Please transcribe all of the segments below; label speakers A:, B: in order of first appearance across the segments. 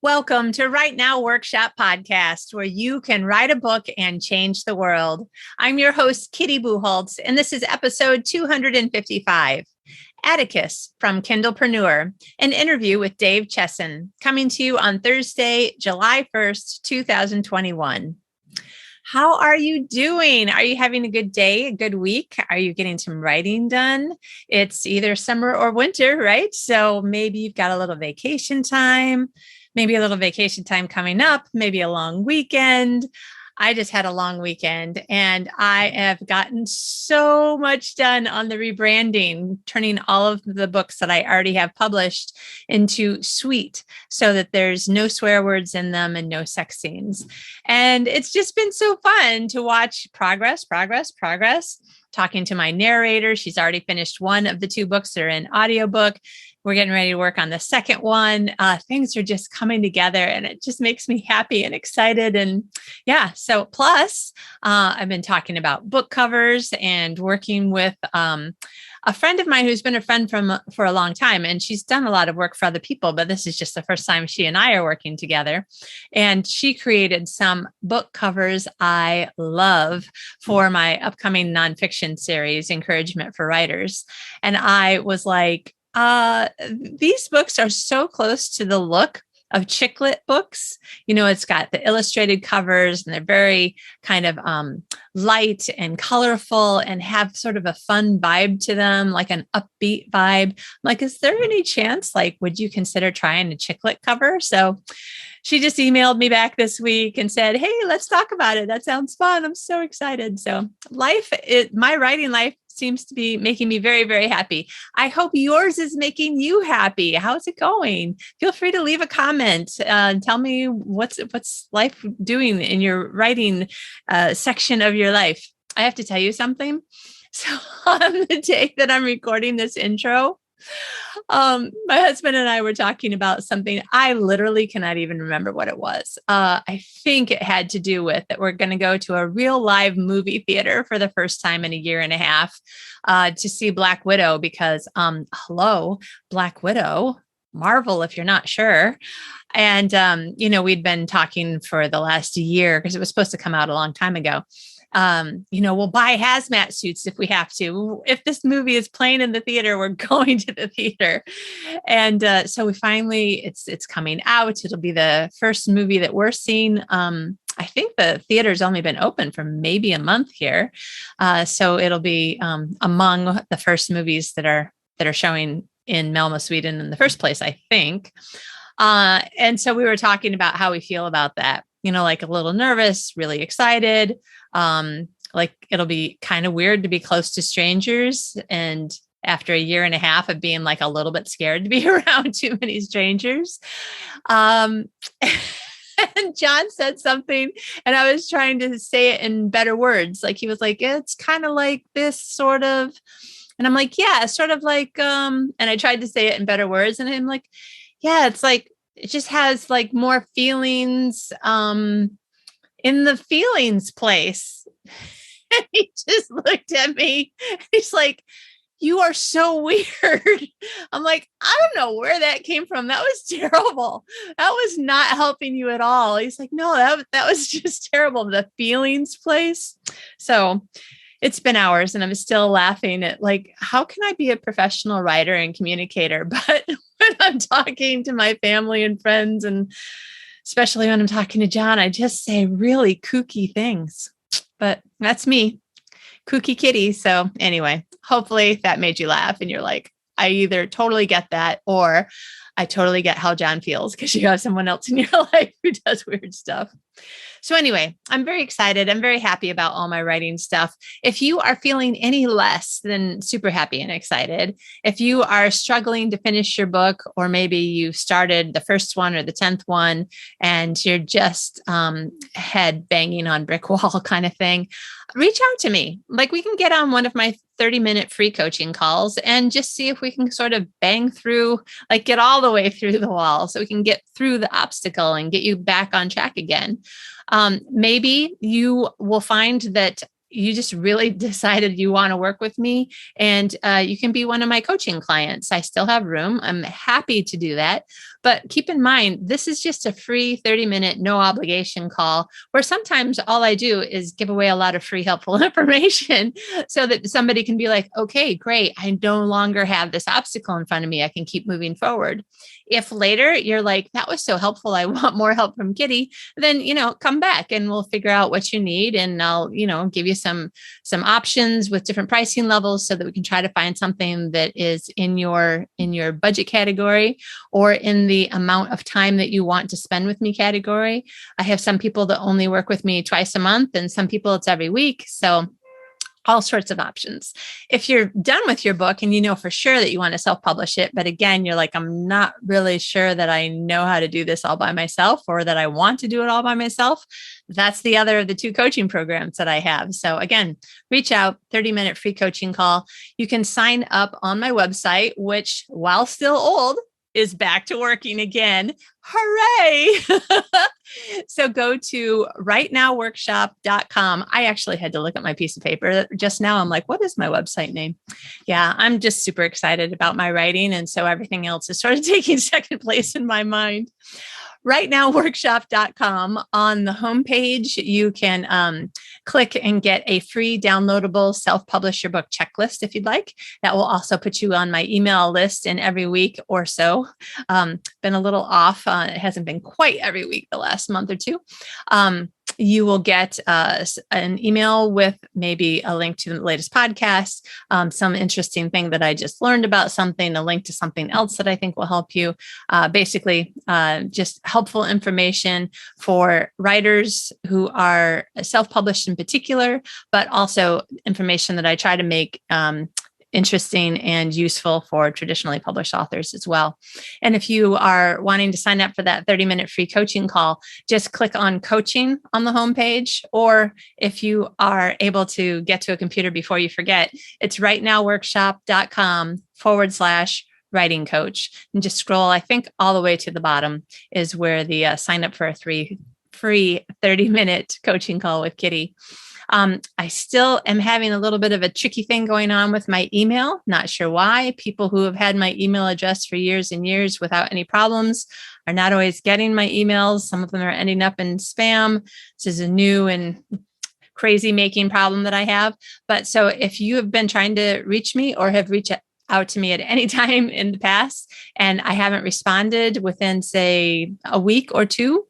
A: Welcome to Write Now Workshop Podcast, where you can write a book and change the world. I'm your host, Kitty Bucholtz, and this is episode 255, Atticus from Kindlepreneur, an interview with Dave Chesson, coming to you on Thursday, July 1st, 2021. How are you doing? Are you having a good day, a good week? Are you getting some writing done? It's either summer or winter, right? So maybe you've got a little vacation time. Maybe a little vacation time coming up, maybe a long weekend. I just had a long weekend and I have gotten so much done on the rebranding, turning all of the books that I already have published into Sweet so that there's no swear words in them and no sex scenes. And it's just been so fun to watch progress. Talking to my narrator. She's already finished one of the two books that are in audiobook. We're getting ready to work on the second one. Things are just coming together and it just makes me happy and excited. And yeah, so plus I've been talking about book covers and working with a friend of mine who's been a friend for a long time. And she's done a lot of work for other people, but this is just the first time she and I are working together. And she created some book covers I love for my upcoming nonfiction series, Encouragement for Writers. And I was like, these books are so close to the look of chick lit books. You know, it's got the illustrated covers and they're very kind of light and colorful and have sort of a fun vibe to them, like an upbeat vibe. Like, is there any chance, like, would you consider trying a chick lit cover? So she just emailed me back this week and said, hey, let's talk about it. That sounds fun. I'm so excited. So my writing life seems to be making me very, very happy. I hope yours is making you happy. How's it going? Feel free to leave a comment and tell me what's life doing in your writing section of your life. I have to tell you something. So on the day that I'm recording this intro, my husband and I were talking about something. I literally cannot even remember what it was. I think it had to do with that we're going to go to a real live movie theater for the first time in a year and a half to see Black Widow because, hello, Black Widow. Marvel, if you're not sure. And, we'd been talking for the last year because it was supposed to come out a long time ago. We'll buy hazmat suits if we have to. If this movie is playing in the theater, we're going to the theater. And so we finally, it's coming out. It'll be the first movie that we're seeing. I think the theater's only been open for maybe a month here. So it'll be among the first movies that are showing in Malmö, Sweden in the first place, I think. And so we were talking about how we feel about that, like a little nervous, really excited. Like it'll be kind of weird to be close to strangers. And after a year and a half of being like a little bit scared to be around too many strangers. And John said something and I was trying to say it in better words. Like he was like, it's kind of like this sort of, and I'm like, yeah, sort of like, and I tried to say it in better words. And I'm like, yeah, it's like, it just has like more feelings, in the feelings place. And he just looked at me. He's like, you are so weird. I'm like, I don't know where that came from. That was terrible. That was not helping you at all. He's like, no, that was just terrible. The feelings place. So it's been hours and I'm still laughing at like, how can I be a professional writer and communicator? But when I'm talking to my family and friends, and especially when I'm talking to John, I just say really kooky things. But that's me, kooky kitty. So anyway, hopefully that made you laugh and you're like, I either totally get that or I totally get how John feels because you have someone else in your life who does weird stuff. So anyway, I'm very excited. I'm very happy about all my writing stuff. If you are feeling any less than super happy and excited, if you are struggling to finish your book, or maybe you started the first one or the 10th one and you're just head banging on brick wall kind of thing, reach out to me. Like we can get on one of my 30-minute free coaching calls and just see if we can sort of bang through, like get all the way through the wall so we can get through the obstacle and get you back on track again. Maybe you will find that you just really decided you want to work with me and you can be one of my coaching clients. I still have room. I'm happy to do that. But keep in mind, this is just a free 30-minute, no obligation call where sometimes all I do is give away a lot of free, helpful information so that somebody can be like, okay, great. I no longer have this obstacle in front of me. I can keep moving forward. If later you're like, that was so helpful, I want more help from Kitty, then, come back and we'll figure out what you need. And I'll, give you some options with different pricing levels so that we can try to find something that is in your budget category or in the amount of time that you want to spend with me category. I have some people that only work with me twice a month and some people it's every week. So all sorts of options. If you're done with your book and you know for sure that you want to self-publish it, but again, you're like, I'm not really sure that I know how to do this all by myself or that I want to do it all by myself, that's the other of the 2 coaching programs that I have. So again, reach out, 30-minute free coaching call. You can sign up on my website, which while still old, is back to working again. Hooray! So go to rightnowworkshop.com. I actually had to look at my piece of paper just now. I'm like, what is my website name? Yeah, I'm just super excited about my writing. And so everything else is sort of taking second place in my mind. Rightnowworkshop.com. On the homepage, you can click and get a free downloadable self-publish your book checklist if you'd like. That will also put you on my email list in every week or so. Been a little off. It hasn't been quite every week the last month or two. You will get an email with maybe a link to the latest podcast, some interesting thing that I just learned about something, a link to something else that I think will help you. Basically, just helpful information for writers who are self-published in particular, but also information that I try to make interesting and useful for traditionally published authors as well. And if you are wanting to sign up for that 30-minute free coaching call, just click on coaching on the homepage. Or if you are able to get to a computer before you forget, it's rightnowworkshop.com/writing coach. And just scroll, I think all the way to the bottom is where the sign up for a free 30-minute coaching call with Kitty. I still am having a little bit of a tricky thing going on with my email. Not sure why. People who have had my email address for years and years without any problems are not always getting my emails. Some of them are ending up in spam. This is a new and crazy making problem that I have. But so if you have been trying to reach me or have reached out to me at any time in the past and I haven't responded within, say, a week or two,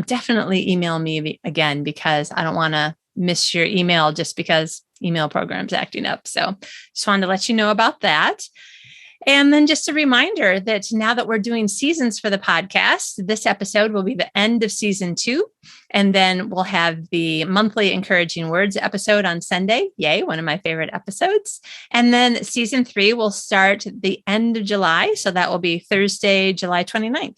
A: definitely email me again, because I don't want to miss your email just because email program's acting up. So just wanted to let you know about that. And then just a reminder that now that we're doing seasons for the podcast, this episode will be the end of season 2. And then we'll have the monthly Encouraging Words episode on Sunday. Yay, one of my favorite episodes. And then season 3 will start the end of July. So that will be Thursday, July 29th.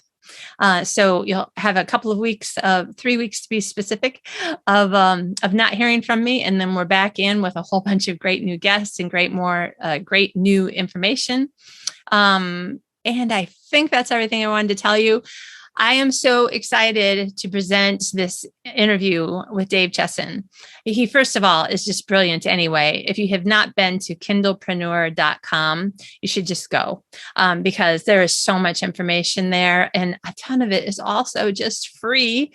A: So you'll have a couple of weeks, 3 weeks to be specific, of not hearing from me. And then we're back in with a whole bunch of great new guests and great new information. And I think that's everything I wanted to tell you. I am so excited to present this interview with Dave Chesson. He, first of all, is just brilliant anyway. If you have not been to Kindlepreneur.com, you should just go because there is so much information there. And a ton of it is also just free.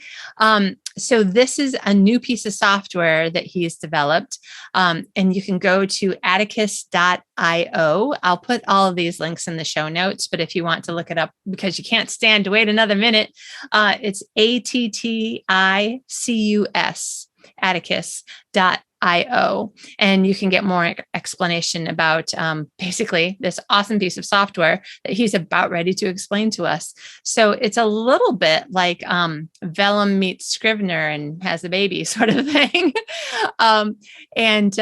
A: So this is a new piece of software that he's developed. And you can go to Atticus.io. I'll put all of these links in the show notes, but if you want to look it up because you can't stand to wait another minute, it's Atticus, Atticus.io. And you can get more explanation about basically this awesome piece of software that he's about ready to explain to us. So it's a little bit like Vellum meets Scrivener and has a baby sort of thing. And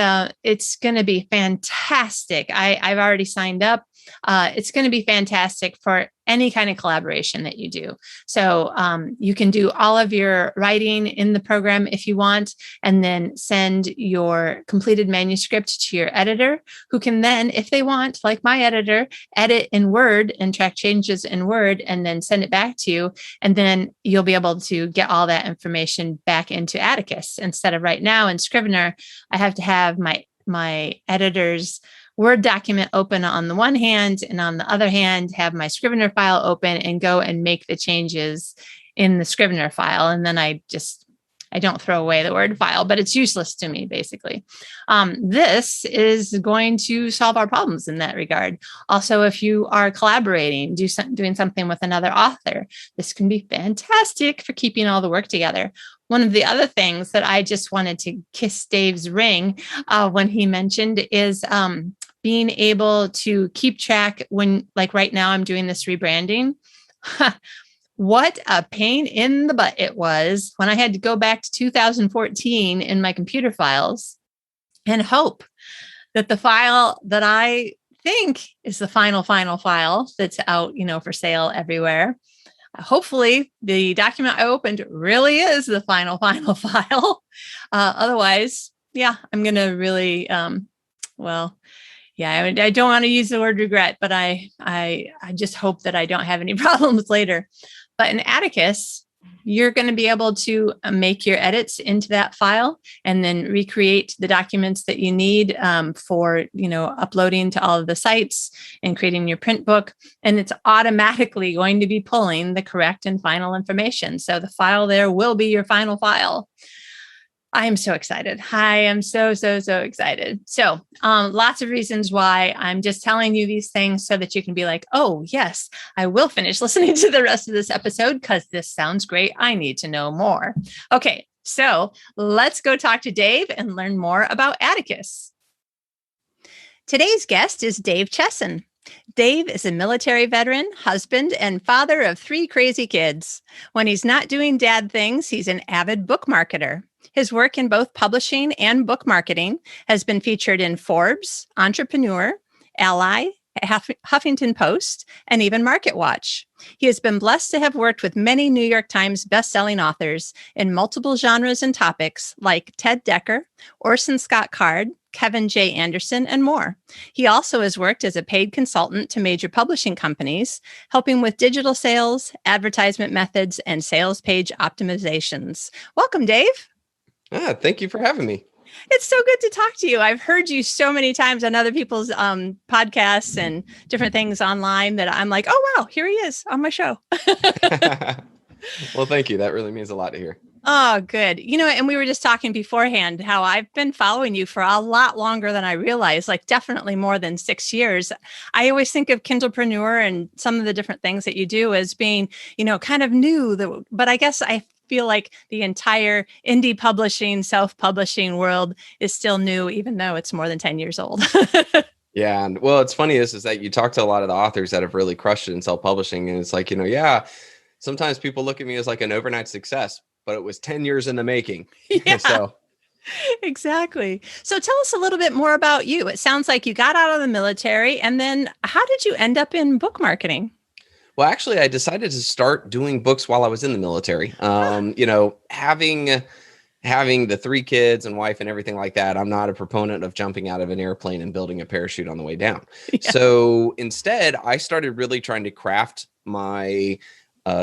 A: it's going to be fantastic. I've already signed up. It's going to be fantastic for any kind of collaboration that you do. So you can do all of your writing in the program if you want, and then send your completed manuscript to your editor, who can then, if they want, like my editor, edit in Word and track changes in Word and then send it back to you. And then you'll be able to get all that information back into Atticus. Instead of right now in Scrivener, I have to have my my editor's Word document open on the one hand, and on the other hand, have my Scrivener file open and go and make the changes in the Scrivener file. And then I don't throw away the Word file, but it's useless to me, basically. This is going to solve our problems in that regard. Also, if you are collaborating, doing something with another author, this can be fantastic for keeping all the work together. One of the other things that I just wanted to kiss Dave's ring when he mentioned is being able to keep track when, like right now, I'm doing this rebranding. What a pain in the butt it was when I had to go back to 2014 in my computer files and hope that the file that I think is the final file that's out, for sale everywhere. Hopefully the document I opened really is the final file. Otherwise, I'm going to really, I don't want to use the word regret, but I just hope that I don't have any problems later. But in Atticus, you're going to be able to make your edits into that file and then recreate the documents that you need for, uploading to all of the sites and creating your print book. And it's automatically going to be pulling the correct and final information. So the file there will be your final file. I am so excited. I am so excited. So lots of reasons why I'm just telling you these things so that you can be like, oh, yes, I will finish listening to the rest of this episode because this sounds great. I need to know more. Okay, so let's go talk to Dave and learn more about Atticus. Today's guest is Dave Chesson. Dave is a military veteran, husband, and father of 3 crazy kids. When he's not doing dad things, he's an avid book marketer. His work in both publishing and book marketing has been featured in Forbes, Entrepreneur, Ally, Huffington Post, and even MarketWatch. He has been blessed to have worked with many New York Times bestselling authors in multiple genres and topics like Ted Decker, Orson Scott Card, Kevin J. Anderson, and more. He also has worked as a paid consultant to major publishing companies, helping with digital sales, advertisement methods, and sales page optimizations. Welcome, Dave.
B: Thank you for having me.
A: It's so good to talk to you. I've heard you so many times on other people's podcasts and different things online that I'm like, oh, wow, here he is on my show.
B: Well, thank you. That really means a lot to hear.
A: Oh, good. And we were just talking beforehand how I've been following you for a lot longer than I realized, like definitely more than 6 years. I always think of Kindlepreneur and some of the different things that you do as being, kind of new, but I guess I feel like the entire indie publishing, self-publishing world is still new, even though it's more than 10 years old.
B: Yeah. And well, it's funny is that you talk to a lot of the authors that have really crushed it in self-publishing. And it's like, sometimes people look at me as like an overnight success, but it was 10 years in the making.
A: Yeah,
B: so
A: exactly. So tell us a little bit more about you. It sounds like you got out of the military, and then how did you end up in book marketing?
B: Well, actually, I decided to start doing books while I was in the military. Having the 3 kids and wife and everything like that, I'm not a proponent of jumping out of an airplane and building a parachute on the way down. Yeah. So instead, I started really trying to craft my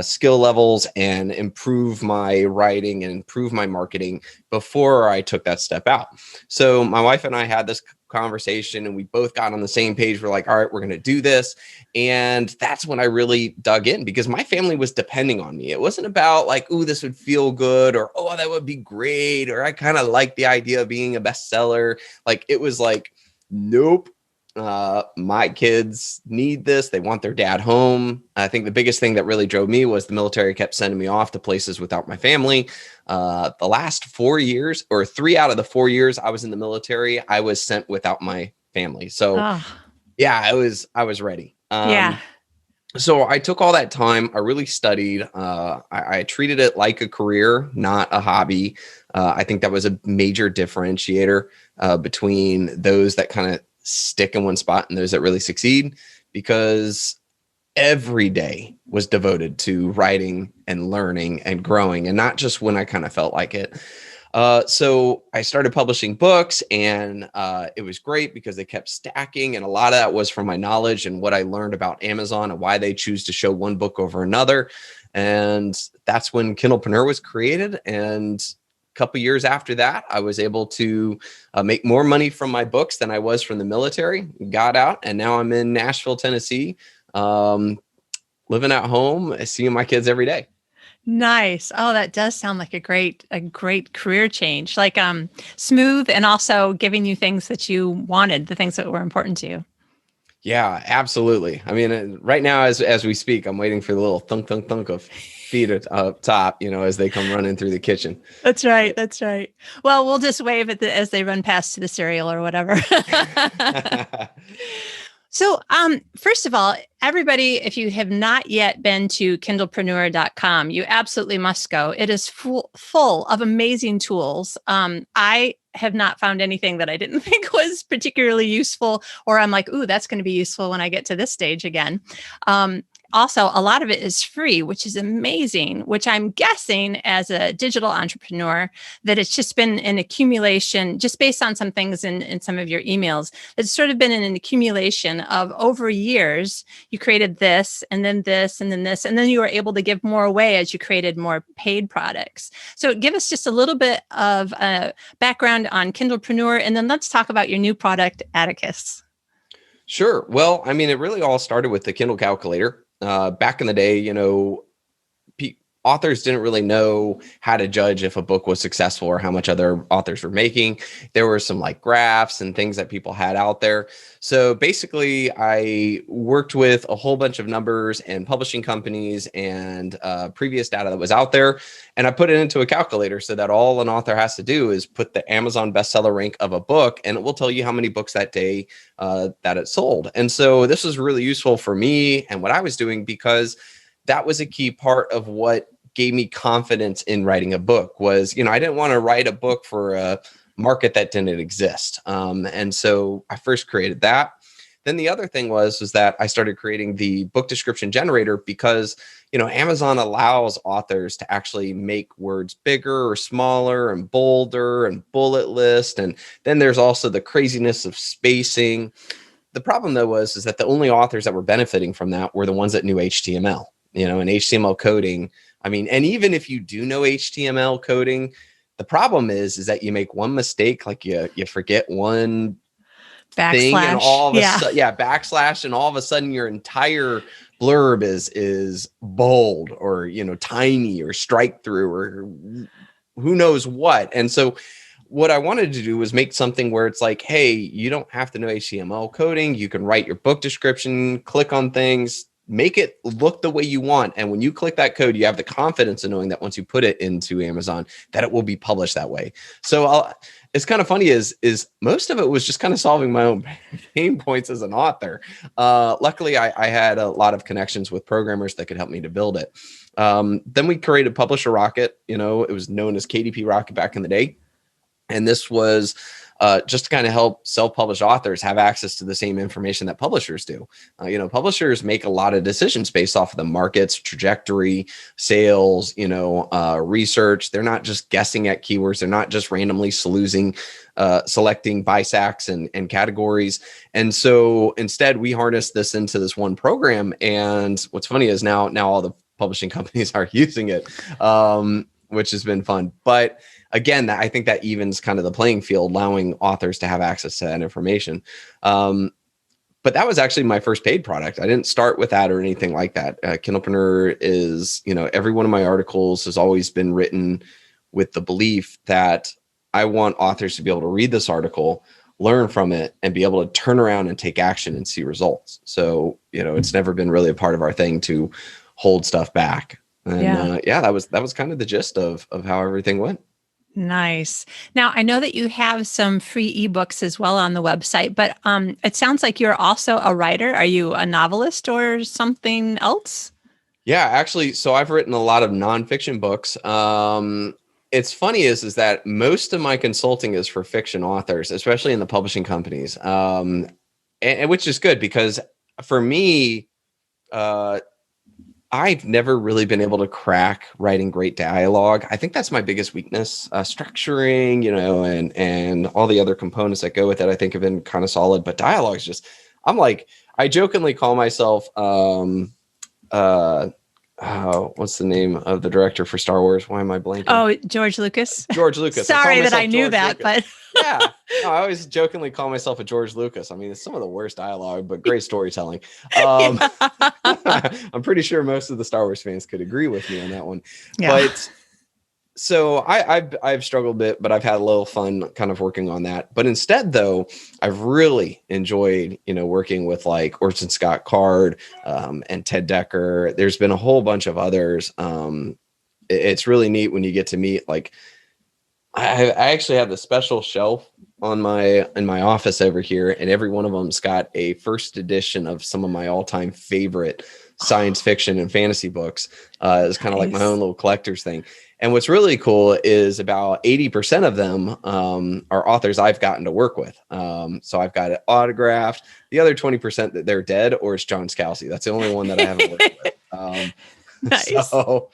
B: skill levels and improve my writing and improve my marketing before I took that step out. So my wife and I had this conversation and we both got on the same page. We're like, all right, we're going to do this. And that's when I really dug in because my family was depending on me. It wasn't about like, oh, this would feel good or, oh, that would be great. Or I kind of like the idea of being a bestseller. Like it was like, nope. My kids need this. They want their dad home. I think the biggest thing that really drove me was the military kept sending me off to places without my family. The last 4 years or 3 out of the 4 years I was in the military, I was sent without my family. So I was ready. So I took all that time. I really studied. I treated it like a career, not a hobby. I think that was a major differentiator between those that kind of stick in one spot and those that really succeed, because every day was devoted to writing and learning and growing, and not just when I kind of felt like it. So I started publishing books, and it was great because they kept stacking. And a lot of that was from my knowledge and what I learned about Amazon and why they choose to show one book over another. And that's when Kindlepreneur was created. And couple years after that, I was able to make more money from my books than I was from the military, got out, and now I'm in Nashville, Tennessee, living at home, seeing my kids every day.
A: Nice. Oh, that does sound like a great career change. Like smooth and also giving you things that you wanted, the things that were important to you.
B: Yeah, absolutely. I mean, right now, as we speak, I'm waiting for the little thunk, thunk, thunk of feet up top, as they come running through the kitchen.
A: That's right. That's right. Well, we'll just wave at as they run past to the cereal or whatever. So, first of all, everybody, if you have not yet been to kindlepreneur.com, you absolutely must go. It is full of amazing tools. I have not found anything that I didn't think was particularly useful, or I'm like, ooh, that's going to be useful when I get to this stage again. Also, a lot of it is free, which is amazing, which I'm guessing as a digital entrepreneur, that it's just been an accumulation, just based on some things in some of your emails. It's sort of been an accumulation of over years. You created this, and then this, and then this, and then you were able to give more away as you created more paid products. So give us just a little bit of background on Kindlepreneur, and then let's talk about your new product, Atticus.
B: Sure. Well, I mean, it really all started with the Kindle Calculator. Back in the day, authors didn't really know how to judge if a book was successful or how much other authors were making. There were some like graphs and things that people had out there. So basically, I worked with a whole bunch of numbers and publishing companies and previous data that was out there. And I put it into a calculator so that all an author has to do is put the Amazon bestseller rank of a book, and it will tell you how many books that day that it sold. And so this was really useful for me and what I was doing, because that was a key part of what gave me confidence in writing a book. Was, I didn't want to write a book for a market that didn't exist. And so I first created that. Then the other thing was that I started creating the book description generator, because, Amazon allows authors to actually make words bigger or smaller and bolder and bullet list. And then there's also the craziness of spacing. The problem though was that the only authors that were benefiting from that were the ones that knew HTML, and HTML coding. I mean, and even if you do know HTML coding, the problem is that you make one mistake, like you forget one thing, and all of a sudden, backslash, and all of a sudden your entire blurb is bold or tiny or strike through or who knows what. And so what I wanted to do was make something where it's like, hey, you don't have to know HTML coding. You can write your book description, click on things, make it look the way you want. And when you click that code, you have the confidence in knowing that once you put it into Amazon, that it will be published that way. So it's kind of funny is most of it was just kind of solving my own pain points as an author. Luckily, I had a lot of connections with programmers that could help me to build it. Then we created Publisher Rocket. It was known as KDP Rocket back in the day. And this was just to kind of help self-published authors have access to the same information that publishers do. Publishers make a lot of decisions based off of the market's trajectory, sales, research. They're not just guessing at keywords. They're not just randomly selecting BISACs and categories. And so instead, we harnessed this into this one program. And what's funny is now all the publishing companies are using it, which has been fun. But again, I think that evens kind of the playing field, allowing authors to have access to that information. But that was actually my first paid product. I didn't start with that or anything like that. Kindlepreneur is, every one of my articles has always been written with the belief that I want authors to be able to read this article, learn from it, and be able to turn around and take action and see results. So, it's never been really a part of our thing to hold stuff back. And that was kind of the gist of how everything went.
A: Nice. Now, I know that you have some free ebooks as well on the website, but it sounds like you're also a writer. Are you a novelist or something else?
B: Yeah, actually, so I've written a lot of nonfiction books. It's funny is that most of my consulting is for fiction authors, especially in the publishing companies, and which is good, because for me, I've never really been able to crack writing great dialogue. I think that's my biggest weakness. Structuring, and all the other components that go with it, I think have been kind of solid. But dialogue is just, I jokingly call myself what's the name of the director for Star Wars? Why am I blanking?
A: Oh, George Lucas.
B: George Lucas.
A: Sorry that I knew George that, Lucas.
B: But yeah, no, I always jokingly call myself a George Lucas. I mean, it's some of the worst dialogue, but great storytelling. I'm pretty sure most of the Star Wars fans could agree with me on that one. Yeah. But so I've struggled a bit, but I've had a little fun kind of working on that. But instead, though, I've really enjoyed, working with like Orson Scott Card and Ted Decker. There's been a whole bunch of others. It's really neat when you get to meet, like, I actually have a special shelf in my office over here, and every one of them's got a first edition of some of my all-time favorite science fiction and fantasy books. It's kind of like my own little collector's thing. And what's really cool is about 80% of them are authors I've gotten to work with. So I've got it autographed. The other 20% that they're dead, or it's John Scalzi. That's the only one that I haven't worked with. Nice. So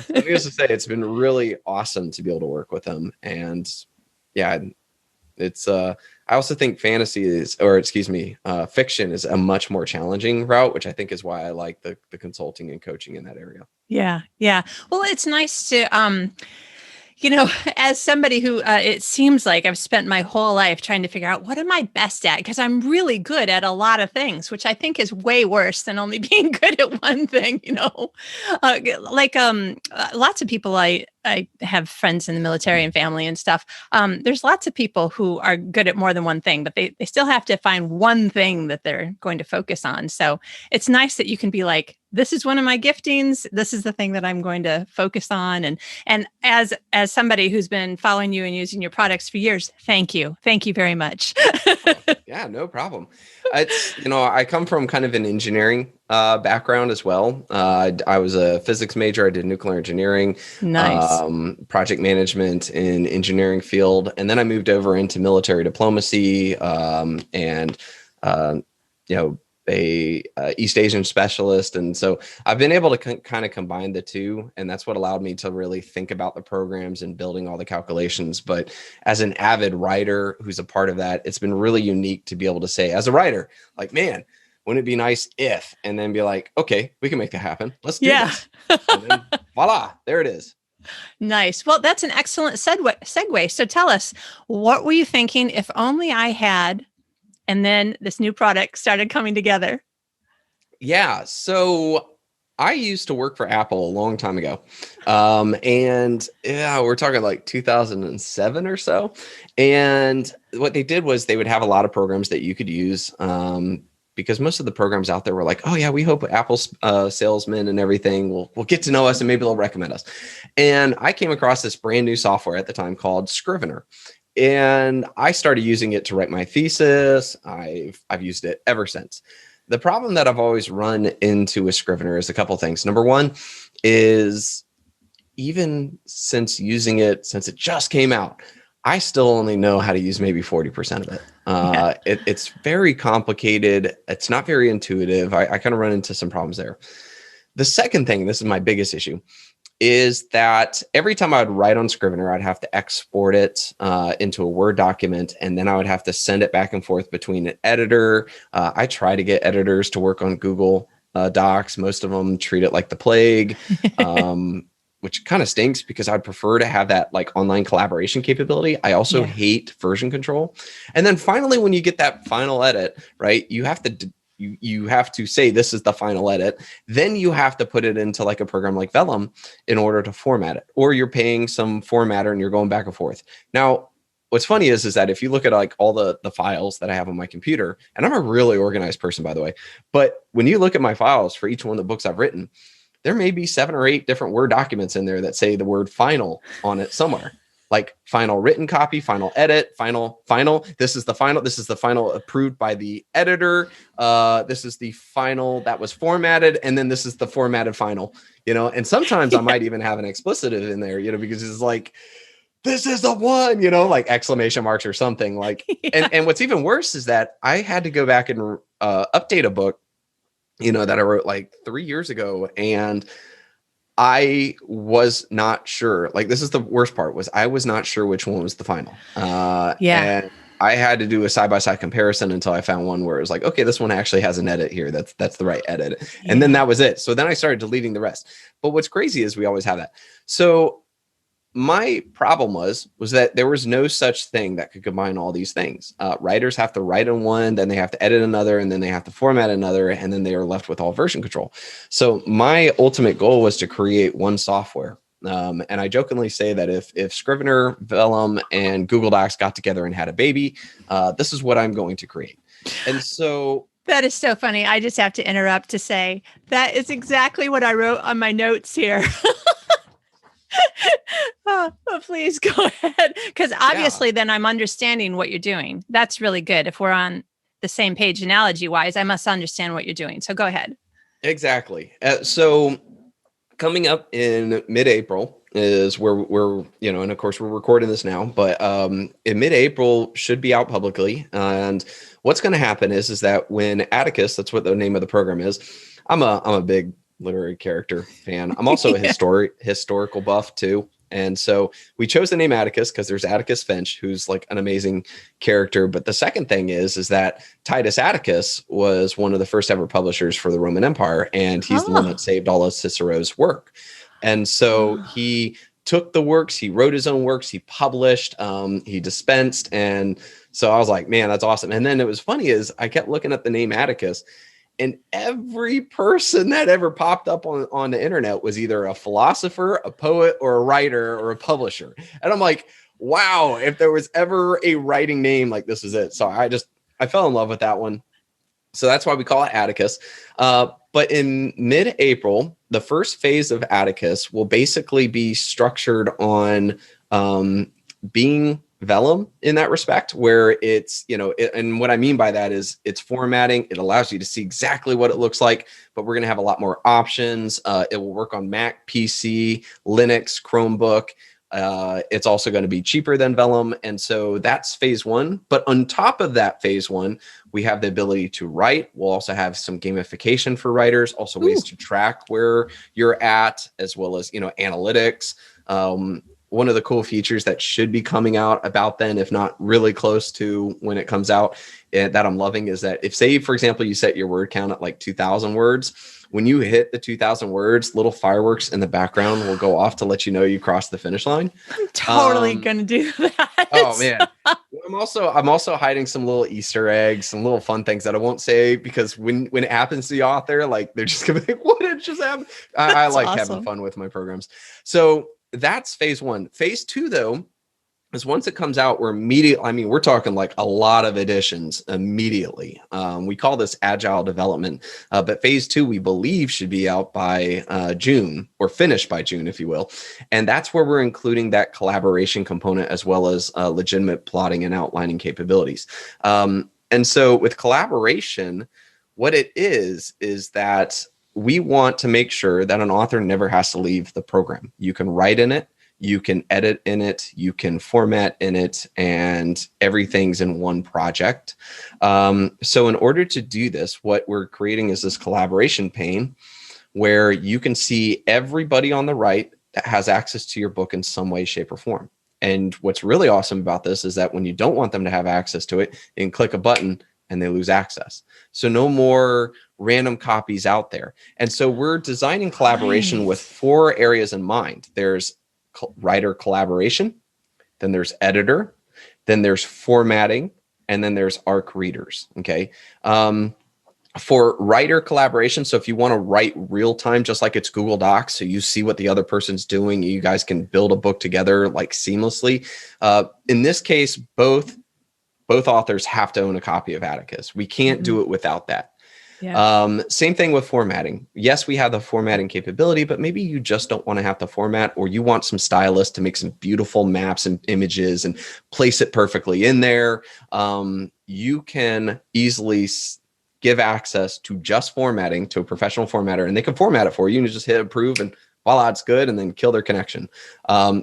B: needless to say, it's been really awesome to be able to work with them. And yeah, it's I also think fiction is a much more challenging route, which I think is why I like the consulting and coaching in that area.
A: Yeah. Yeah. Well, it's nice to, as somebody who it seems like I've spent my whole life trying to figure out what am I best at? Because I'm really good at a lot of things, which I think is way worse than only being good at one thing, lots of people I have friends in the military and family and stuff. There's lots of people who are good at more than one thing, but they still have to find one thing that they're going to focus on. So it's nice that you can be like, this is one of my giftings. This is the thing that I'm going to focus on. And as somebody who's been following you and using your products for years, thank you. Thank you very much.
B: Yeah, no problem. It's, I come from kind of an engineering background as well. I was a physics major. I did nuclear engineering,
A: nice.
B: Project management in engineering field. And then I moved over into military diplomacy and a East Asian specialist. And so I've been able to kind of combine the two. And that's what allowed me to really think about the programs and building all the calculations. But as an avid writer who's a part of that, it's been really unique to be able to say, as a writer, like, man, wouldn't it be nice if, and then be like, okay, we can make that happen. Let's do this. And then, voila, there it is.
A: Nice. Well, that's an excellent segue. So tell us, what were you thinking if only I had, and then this new product started coming together?
B: Yeah. So I used to work for Apple a long time ago. And yeah, we're talking like 2007 or so. And what they did was they would have a lot of programs that you could use because most of the programs out there were like, oh yeah, we hope Apple's salesmen and everything will get to know us and maybe they'll recommend us. And I came across this brand new software at the time called Scrivener. And I started using it to write my thesis. I've used it ever since. The problem that I've always run into with Scrivener is a couple of things. Number one is, even since using it, since it just came out, I still only know how to use maybe 40% of it. It's very complicated. It's not very intuitive. I kind of run into some problems there. The second thing, this is my biggest issue, is that every time I would write on Scrivener, I'd have to export it into a Word document, and then I would have to send it back and forth between an editor. I try to get editors to work on Google Docs. Most of them treat it like the plague, which kind of stinks because I'd prefer to have that like online collaboration capability. I also hate version control. And then finally, when you get that final edit, right, you have to say this is the final edit. Then you have to put it into like a program like Vellum in order to format it, or you're paying some formatter and you're going back and forth. Now, what's funny is that if you look at like all the files that I have on my computer, and I'm a really organized person, by the way, but when you look at my files for each one of the books I've written, there may be 7 or 8 different Word documents in there that say the word final on it somewhere. Like final written copy, final edit, final. This is the final approved by the editor. This is the final that was formatted. And then this is the formatted final, and sometimes I might even have an explicitive in there, because it's like, this is the one, like exclamation marks or something like, and what's even worse is that I had to go back and update a book, that I wrote like 3 years ago. And I was not sure, like, this is the worst part, was I was not sure which one was the final. And I had to do a side-by-side comparison until I found one where it was like, okay, this one actually has an edit here. That's the right edit.
A: Yeah.
B: And then that was it. So then I started deleting the rest. But what's crazy is we always have that. So my problem was that there was no such thing that could combine all these things. Writers have to write in one, then they have to edit another, and then they have to format another, and then they are left with all version control. So my ultimate goal was to create one software. And I jokingly say that if Scrivener, Vellum, and Google Docs got together and had a baby, this is what I'm going to create. And so
A: that is so funny. I just have to interrupt to say that is exactly what I wrote on my notes here. Oh, please go ahead. Because obviously then I'm understanding what you're doing. That's really good. If we're on the same page analogy wise, I must understand what you're doing. So go ahead.
B: Exactly. So coming up in mid-April is where we're, and of course we're recording this now, but in mid-April should be out publicly. And what's going to happen is that when Atticus, that's what the name of the program is. I'm a big literary character fan. I'm also a historical buff too. And so we chose the name Atticus because there's Atticus Finch, who's like an amazing character. But the second thing is that Titus Atticus was one of the first ever publishers for the Roman Empire. And he's the one that saved all of Cicero's work. And so he took the works, he wrote his own works, he published, he dispensed. And so I was like, man, that's awesome. And then it was funny is I kept looking at the name Atticus, and every person that ever popped up on the internet was either a philosopher, a poet, or a writer, or a publisher. And I'm like, wow, if there was ever a writing name, like this is it. So I fell in love with that one. So that's why we call it Atticus. But in mid-April, the first phase of Atticus will basically be structured on being Vellum in that respect, where it's, and what I mean by that is it's formatting. It allows you to see exactly what it looks like, but we're going to have a lot more options. It will work on Mac, PC, Linux, Chromebook. It's also going to be cheaper than Vellum. And so that's phase one. But on top of that phase one, we have the ability to write. We'll also have some gamification for writers, also ways to track where you're at, as well as, analytics. One of the cool features that should be coming out about then, if not really close to when it comes out, that I'm loving is that if, say, for example, you set your word count at like 2,000 words, when you hit the 2,000 words, little fireworks in the background will go off to let you know you crossed the finish line.
A: I'm totally going to do that.
B: Oh man. I'm also hiding some little Easter eggs, some little fun things that I won't say, because when it happens to the author, like they're just gonna be like, what did just happen? I like
A: awesome.
B: having fun with my programs. So that's phase one. Phase two, though, is once it comes out, we're talking like a lot of additions immediately. We call this agile development, but phase two, we believe, should be out by June, or finished by June, if you will. And that's where we're including that collaboration component, as well as legitimate plotting and outlining capabilities. And so with collaboration, what it is that we want to make sure that an author never has to leave the program. You can write in it, you can edit in it, you can format in it, and everything's in one project. So in order to do this, what we're creating is this collaboration pane where you can see everybody on the right that has access to your book in some way, shape, or form. And what's really awesome about this is that when you don't want them to have access to it, you can click a button and they lose access. So no more random copies out there. And so we're designing collaboration with 4 areas in mind. There's writer collaboration, then there's editor, then there's formatting, and then there's ARC readers. Okay. For writer collaboration, so if you want to write real time, just like it's Google Docs, so you see what the other person's doing, you guys can build a book together like seamlessly. In this case, both authors have to own a copy of Atticus. We can't do it without that. Yeah. Same thing with formatting. Yes, we have the formatting capability, but maybe you just don't want to have to format, or you want some stylists to make some beautiful maps and images and place it perfectly in there. You can easily give access to just formatting to a professional formatter, and they can format it for you, and you just hit approve and voila, it's good, and then kill their connection.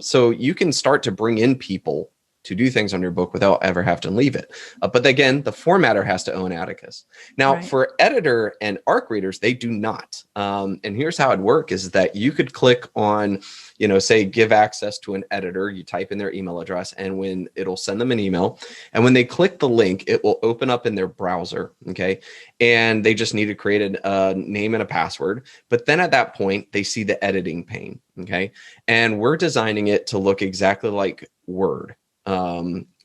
B: So you can start to bring in people to do things on your book without ever having to leave it. But again, the formatter has to own Atticus. Now, for editor and ARC readers, they do not. And here's how it works is that you could click on, say give access to an editor, you type in their email address, and when it'll send them an email, and when they click the link, it will open up in their browser. Okay. And they just need to create a name and a password. But then at that point, they see the editing pane. Okay. And we're designing it to look exactly like Word.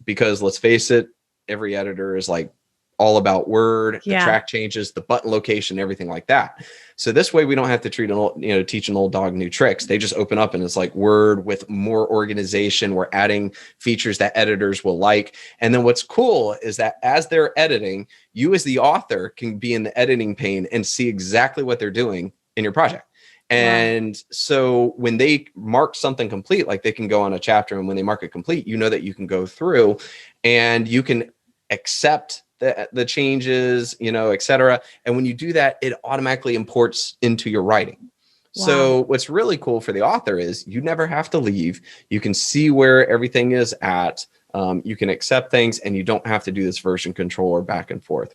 B: Because let's face it, every editor is like all about Word, the track changes, the button location, everything like that. So this way we don't have to teach an old dog new tricks. They just open up and it's like Word with more organization. We're adding features that editors will like. And then what's cool is that as they're editing, you as the author can be in the editing pane and see exactly what they're doing in your project. And so when they mark something complete, like they can go on a chapter, and when they mark it complete, that you can go through and you can accept the changes, et cetera. And when you do that, it automatically imports into your writing. Wow. So what's really cool for the author is you never have to leave. You can see where everything is at. You can accept things, and you don't have to do this version control or back and forth.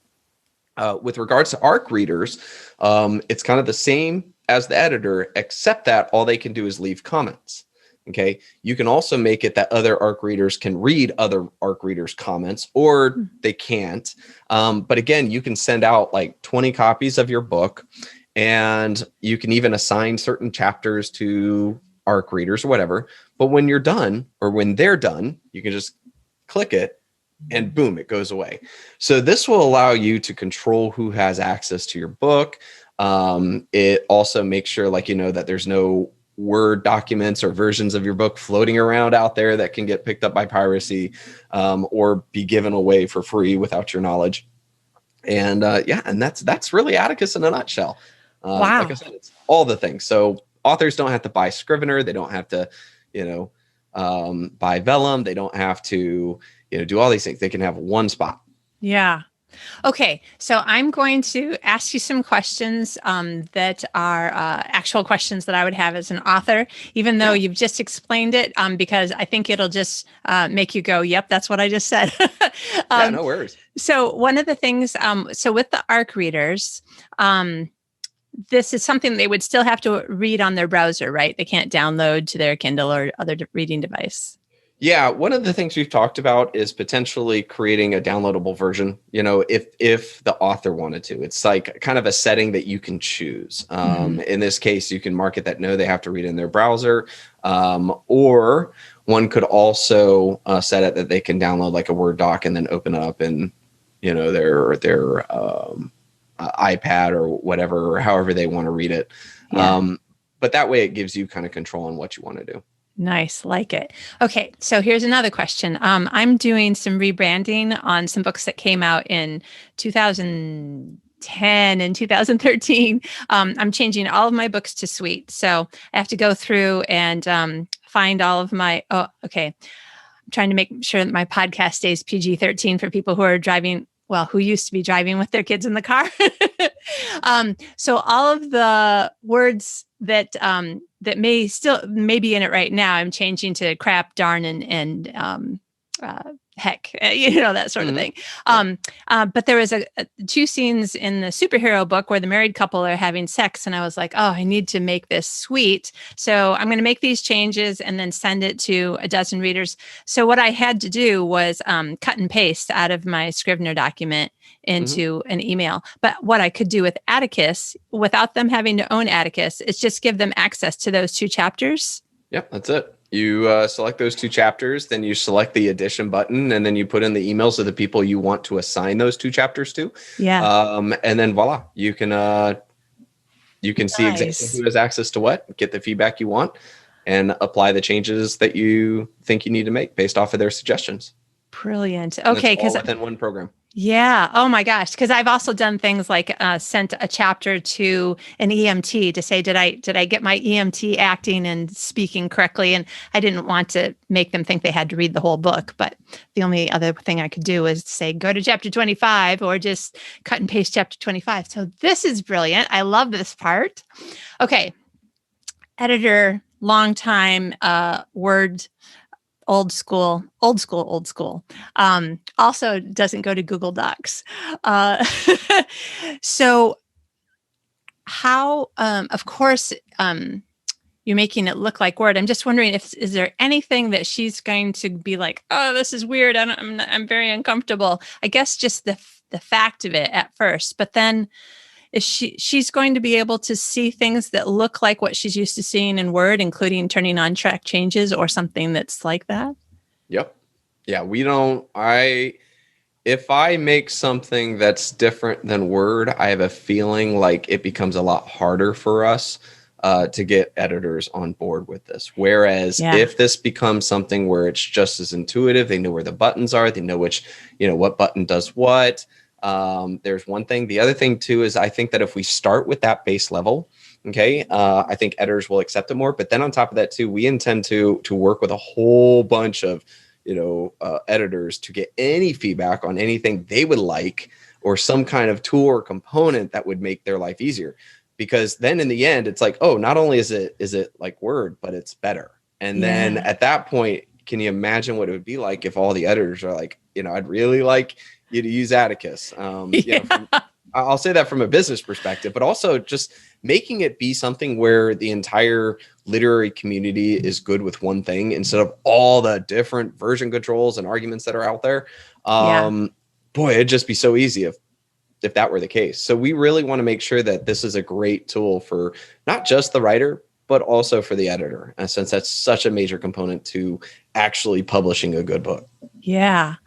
B: With regards to ARC readers, it's kind of the same as the editor, except that all they can do is leave comments. Okay. You can also make it that other ARC readers can read other ARC readers' comments, or they can't. But again, you can send out like 20 copies of your book, and you can even assign certain chapters to ARC readers or whatever. But when you're done, or when they're done, you can just click it and boom, it goes away. So this will allow you to control who has access to your book. It also makes sure that there's no Word documents or versions of your book floating around out there that can get picked up by piracy, or be given away for free without your knowledge. And and that's really Atticus in a nutshell.
A: Wow.
B: Like I said, it's all the things. So authors don't have to buy Scrivener. They don't have to, buy Vellum. They don't have to, do all these things. They can have one spot.
A: Yeah. Okay, so I'm going to ask you some questions that are actual questions that I would have as an author, even though you've just explained it, because I think it'll just make you go, yep, that's what I just said.
B: No worries.
A: So one of the things, so with the ARC readers, this is something they would still have to read on their browser, right? They can't download to their Kindle or other reading device.
B: Yeah, one of the things we've talked about is potentially creating a downloadable version, if the author wanted to. It's like kind of a setting that you can choose. In this case, you can mark it that no, they have to read in their browser. Or one could also set it that they can download like a Word doc and then open it up in, their iPad or whatever, or however they want to read it. Yeah. But that way it gives you kind of control on what you want to do.
A: Nice. Like it. Okay. So here's another question. I'm doing some rebranding on some books that came out in 2010 and 2013. I'm changing all of my books to Suite. So I have to go through and find all of my, I'm trying to make sure that my podcast stays PG-13 for people who are driving, who used to be driving with their kids in the car. So all of the words that that may be in it right now, I'm changing to crap, darn, and heck, that sort of thing. But there was two scenes in the superhero book where the married couple are having sex, and I was like, oh, I need to make this sweet. So I'm going to make these changes and then send it to a dozen readers. So what I had to do was cut and paste out of my Scrivener document into an email. But what I could do with Atticus, without them having to own Atticus, is just give them access to those two chapters.
B: Yep, that's it. You select those two chapters, then you select the edition button, and then you put in the emails of the people you want to assign those two chapters to. Yeah. And then voila, you can see exactly who has access to what, get the feedback you want, and apply the changes that you think you need to make based off of their suggestions.
A: Brilliant. Okay,
B: because within one program.
A: Yeah. Oh my gosh. Because I've also done things like sent a chapter to an EMT to say, did I get my EMT acting and speaking correctly? And I didn't want to make them think they had to read the whole book. But the only other thing I could do is say, go to chapter 25 or just cut and paste chapter 25. So this is brilliant. I love this part. Okay. Editor, long time Word Old school, old school, old school. Also doesn't go to Google Docs. So how, of course, you're making it look like Word. I'm just wondering is there anything that she's going to be like, oh, this is weird. I'm very uncomfortable. I guess just the fact of it at first, but then is she's going to be able to see things that look like what she's used to seeing in Word, including turning on track changes or something that's like that?
B: Yep. Yeah. If I make something that's different than Word, I have a feeling like it becomes a lot harder for us to get editors on board with this. Whereas if this becomes something where it's just as intuitive, they know where the buttons are, they know what button does what. There's one thing. The other thing too is I think that if we start with that base level, okay, I think editors will accept it more. But then on top of that too, we intend to work with a whole bunch of editors to get any feedback on anything they would like, or some kind of tool or component that would make their life easier. Because then in the end, it's like, oh, not only is it like Word, but it's better. And then at that point, can you imagine what it would be like if all the editors are like, I'd really like you to use Atticus. I'll say that from a business perspective, but also just making it be something where the entire literary community is good with one thing instead of all the different version controls and arguments that are out there. Boy, it'd just be so easy if that were the case. So we really want to make sure that this is a great tool for not just the writer, but also for the editor, since that's such a major component to actually publishing a good book.
A: Yeah.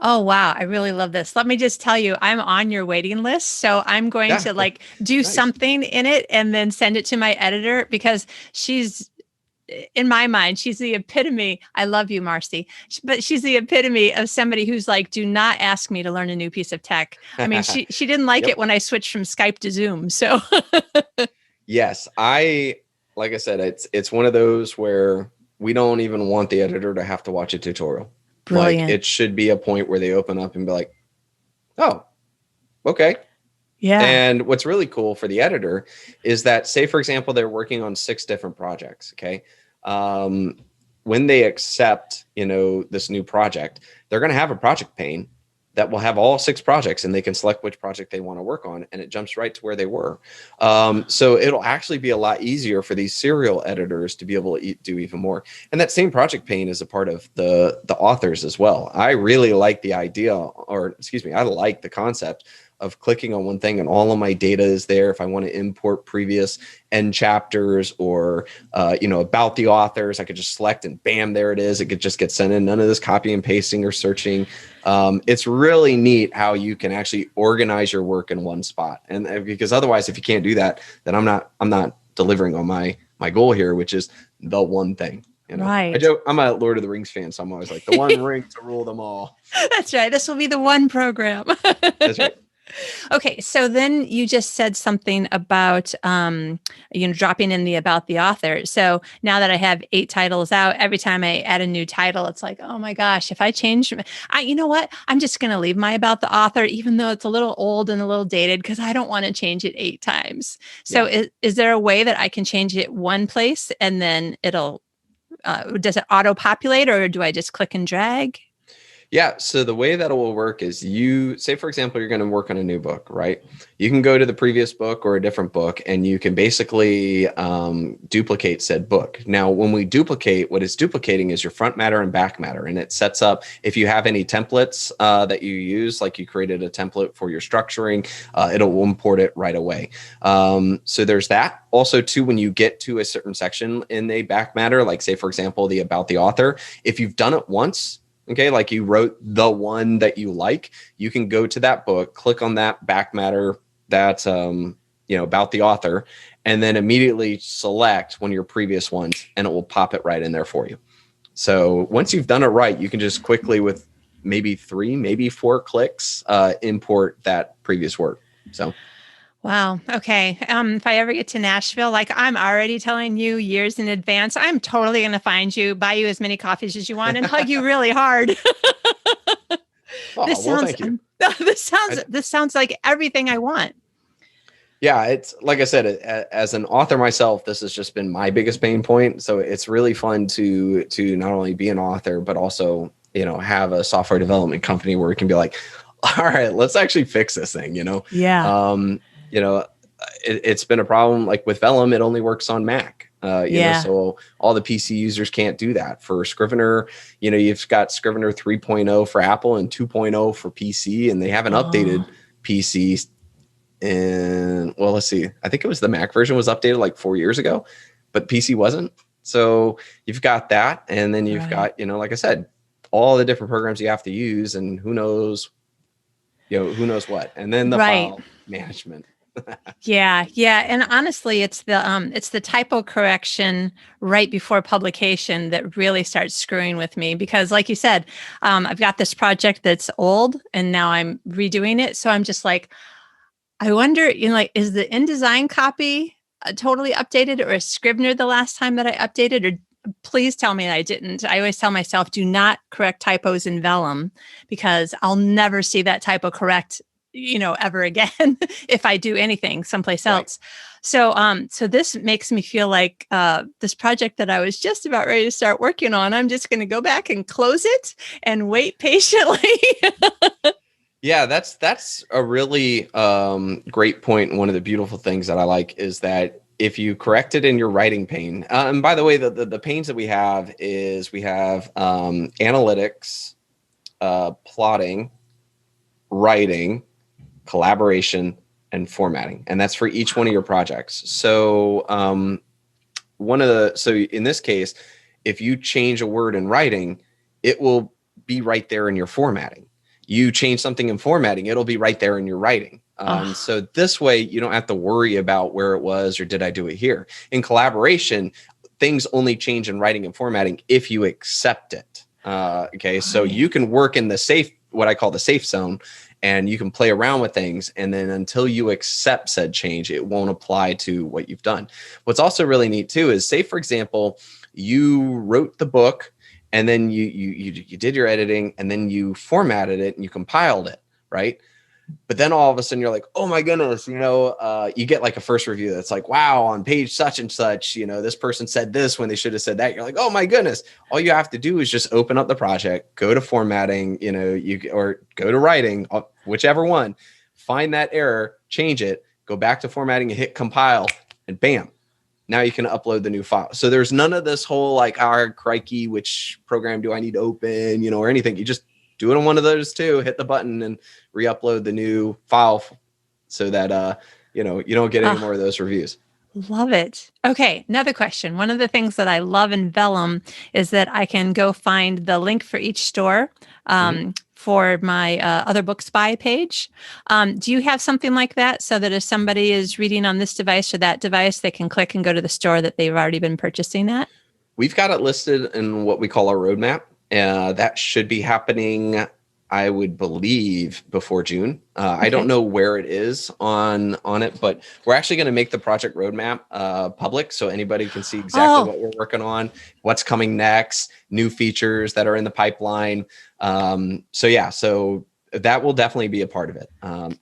A: Oh, wow. I really love this. Let me just tell you, I'm on your waiting list. So I'm going to do something in it and then send it to my editor, because she's, in my mind, she's the epitome. I love you, Marcy, but she's the epitome of somebody who's like, do not ask me to learn a new piece of tech. I mean, she didn't like it when I switched from Skype to Zoom. So
B: yes, like I said, it's one of those where we don't even want the editor to have to watch a tutorial.
A: Brilliant.
B: Like, it should be a point where they open up and be like, oh, okay.
A: Yeah.
B: And what's really cool for the editor is that, say, for example, they're working on 6 different projects. Okay. When they accept, this new project, they're going to have a project pane that will have all 6 projects, and they can select which project they want to work on, and it jumps right to where they were. So it'll actually be a lot easier for these serial editors to be able to do even more. And that same project pane is a part of the authors as well. I really like the idea, I like the concept of clicking on one thing and all of my data is there. If I want to import previous end chapters or, about the authors, I could just select and bam, there it is. It could just get sent in. None of this copy and pasting or searching. It's really neat how you can actually organize your work in one spot. And because otherwise, if you can't do that, then I'm not delivering on my goal here, which is the one thing.
A: Right.
B: I joke, I'm a Lord of the Rings fan, so I'm always like the one ring to rule them all.
A: That's right. This will be the one program.
B: That's right.
A: Okay. So then you just said something about, dropping in the about the author. So now that I have 8 titles out, every time I add a new title, it's like, oh my gosh, if I change, you know what? I'm just going to leave my about the author, even though it's a little old and a little dated, because I don't want to change it 8 times. So is there a way that I can change it one place and then it'll, does it auto populate, or do I just click and drag?
B: Yeah. So the way that it will work is, you say, for example, you're going to work on a new book, right? You can go to the previous book or a different book, and you can basically duplicate said book. Now, when we duplicate, what it's duplicating is your front matter and back matter. And it sets up, if you have any templates that you use, like you created a template for your structuring, it'll import it right away. So there's that. Also, too, when you get to a certain section in the back matter, like say, for example, the about the author, if you've done it once, okay, like you wrote the one that you like, you can go to that book, click on that back matter that's, about the author, and then immediately select one of your previous ones, and it will pop it right in there for you. So once you've done it right, you can just quickly, with maybe 3, maybe 4 clicks, import that previous work. So.
A: Wow. Okay. If I ever get to Nashville, like I'm already telling you years in advance, I'm totally going to find you, buy you as many coffees as you want, and hug you really hard.
B: Thank you.
A: This sounds like everything I want.
B: Yeah, it's like I said, as an author myself, this has just been my biggest pain point. So it's really fun to not only be an author, but also, have a software development company where it can be like, all right, let's actually fix this thing,
A: Yeah.
B: you know, it's been a problem. Like with Vellum, it only works on Mac,
A: Yeah.
B: so all the PC users can't do that. For Scrivener, you've got Scrivener 3.0 for Apple and 2.0 for PC, and they haven't updated PC. And well, let's see. I think it was the Mac version was updated like 4 years ago, but PC wasn't. So you've got that. And then you've got, like I said, all the different programs you have to use, and who knows what. And then the file management.
A: Yeah. And honestly, it's the typo correction right before publication that really starts screwing with me, because like you said, I've got this project that's old and now I'm redoing it. So I'm just like, I wonder, is the InDesign copy totally updated, or is Scrivener the last time that I updated? Or please tell me I didn't. I always tell myself, do not correct typos in Vellum, because I'll never see that typo correct, ever again if I do anything someplace else. So, so this makes me feel like this project that I was just about ready to start working on, I'm just going to go back and close it and wait patiently.
B: Yeah, that's a really great point. And one of the beautiful things that I like is that if you correct it in your writing pane, and by the way, the panes that we have is we have analytics, plotting, writing, collaboration, and formatting. And that's for each one of your projects. So so in this case, if you change a word in writing, it will be right there in your formatting. You change something in formatting, it'll be right there in your writing. So this way you don't have to worry about where it was or did I do it here. In collaboration, things only change in writing and formatting if you accept it. So you can work in what I call the safe zone, and you can play around with things. And then until you accept said change, it won't apply to what you've done. What's also really neat too is, say, for example, you wrote the book, and then you did your editing, and then you formatted it and you compiled it, right? But then all of a sudden you're like, oh my goodness, you get like a first review that's like, wow, on page such and such, this person said this when they should have said that. You're like, oh my goodness. All you have to do is just open up the project, go to formatting, or go to writing, whichever one, find that error, change it, go back to formatting and hit compile, and bam. Now you can upload the new file. So there's none of this whole like, crikey, which program do I need to open, or anything. You just do it on one of those two, hit the button and re-upload the new file so that, you don't get any more of those reviews.
A: Love it. Okay. Another question. One of the things that I love in Vellum is that I can go find the link for each store for my other books buy page. Do you have something like that, so that if somebody is reading on this device or that device, they can click and go to the store that they've already been purchasing at?
B: We've got it listed in what we call our roadmap. That should be happening, I would believe, before June. I don't know where it is on it, but we're actually going to make the project roadmap public, so anybody can see exactly what we're working on, what's coming next, new features that are in the pipeline. So that will definitely be a part of it.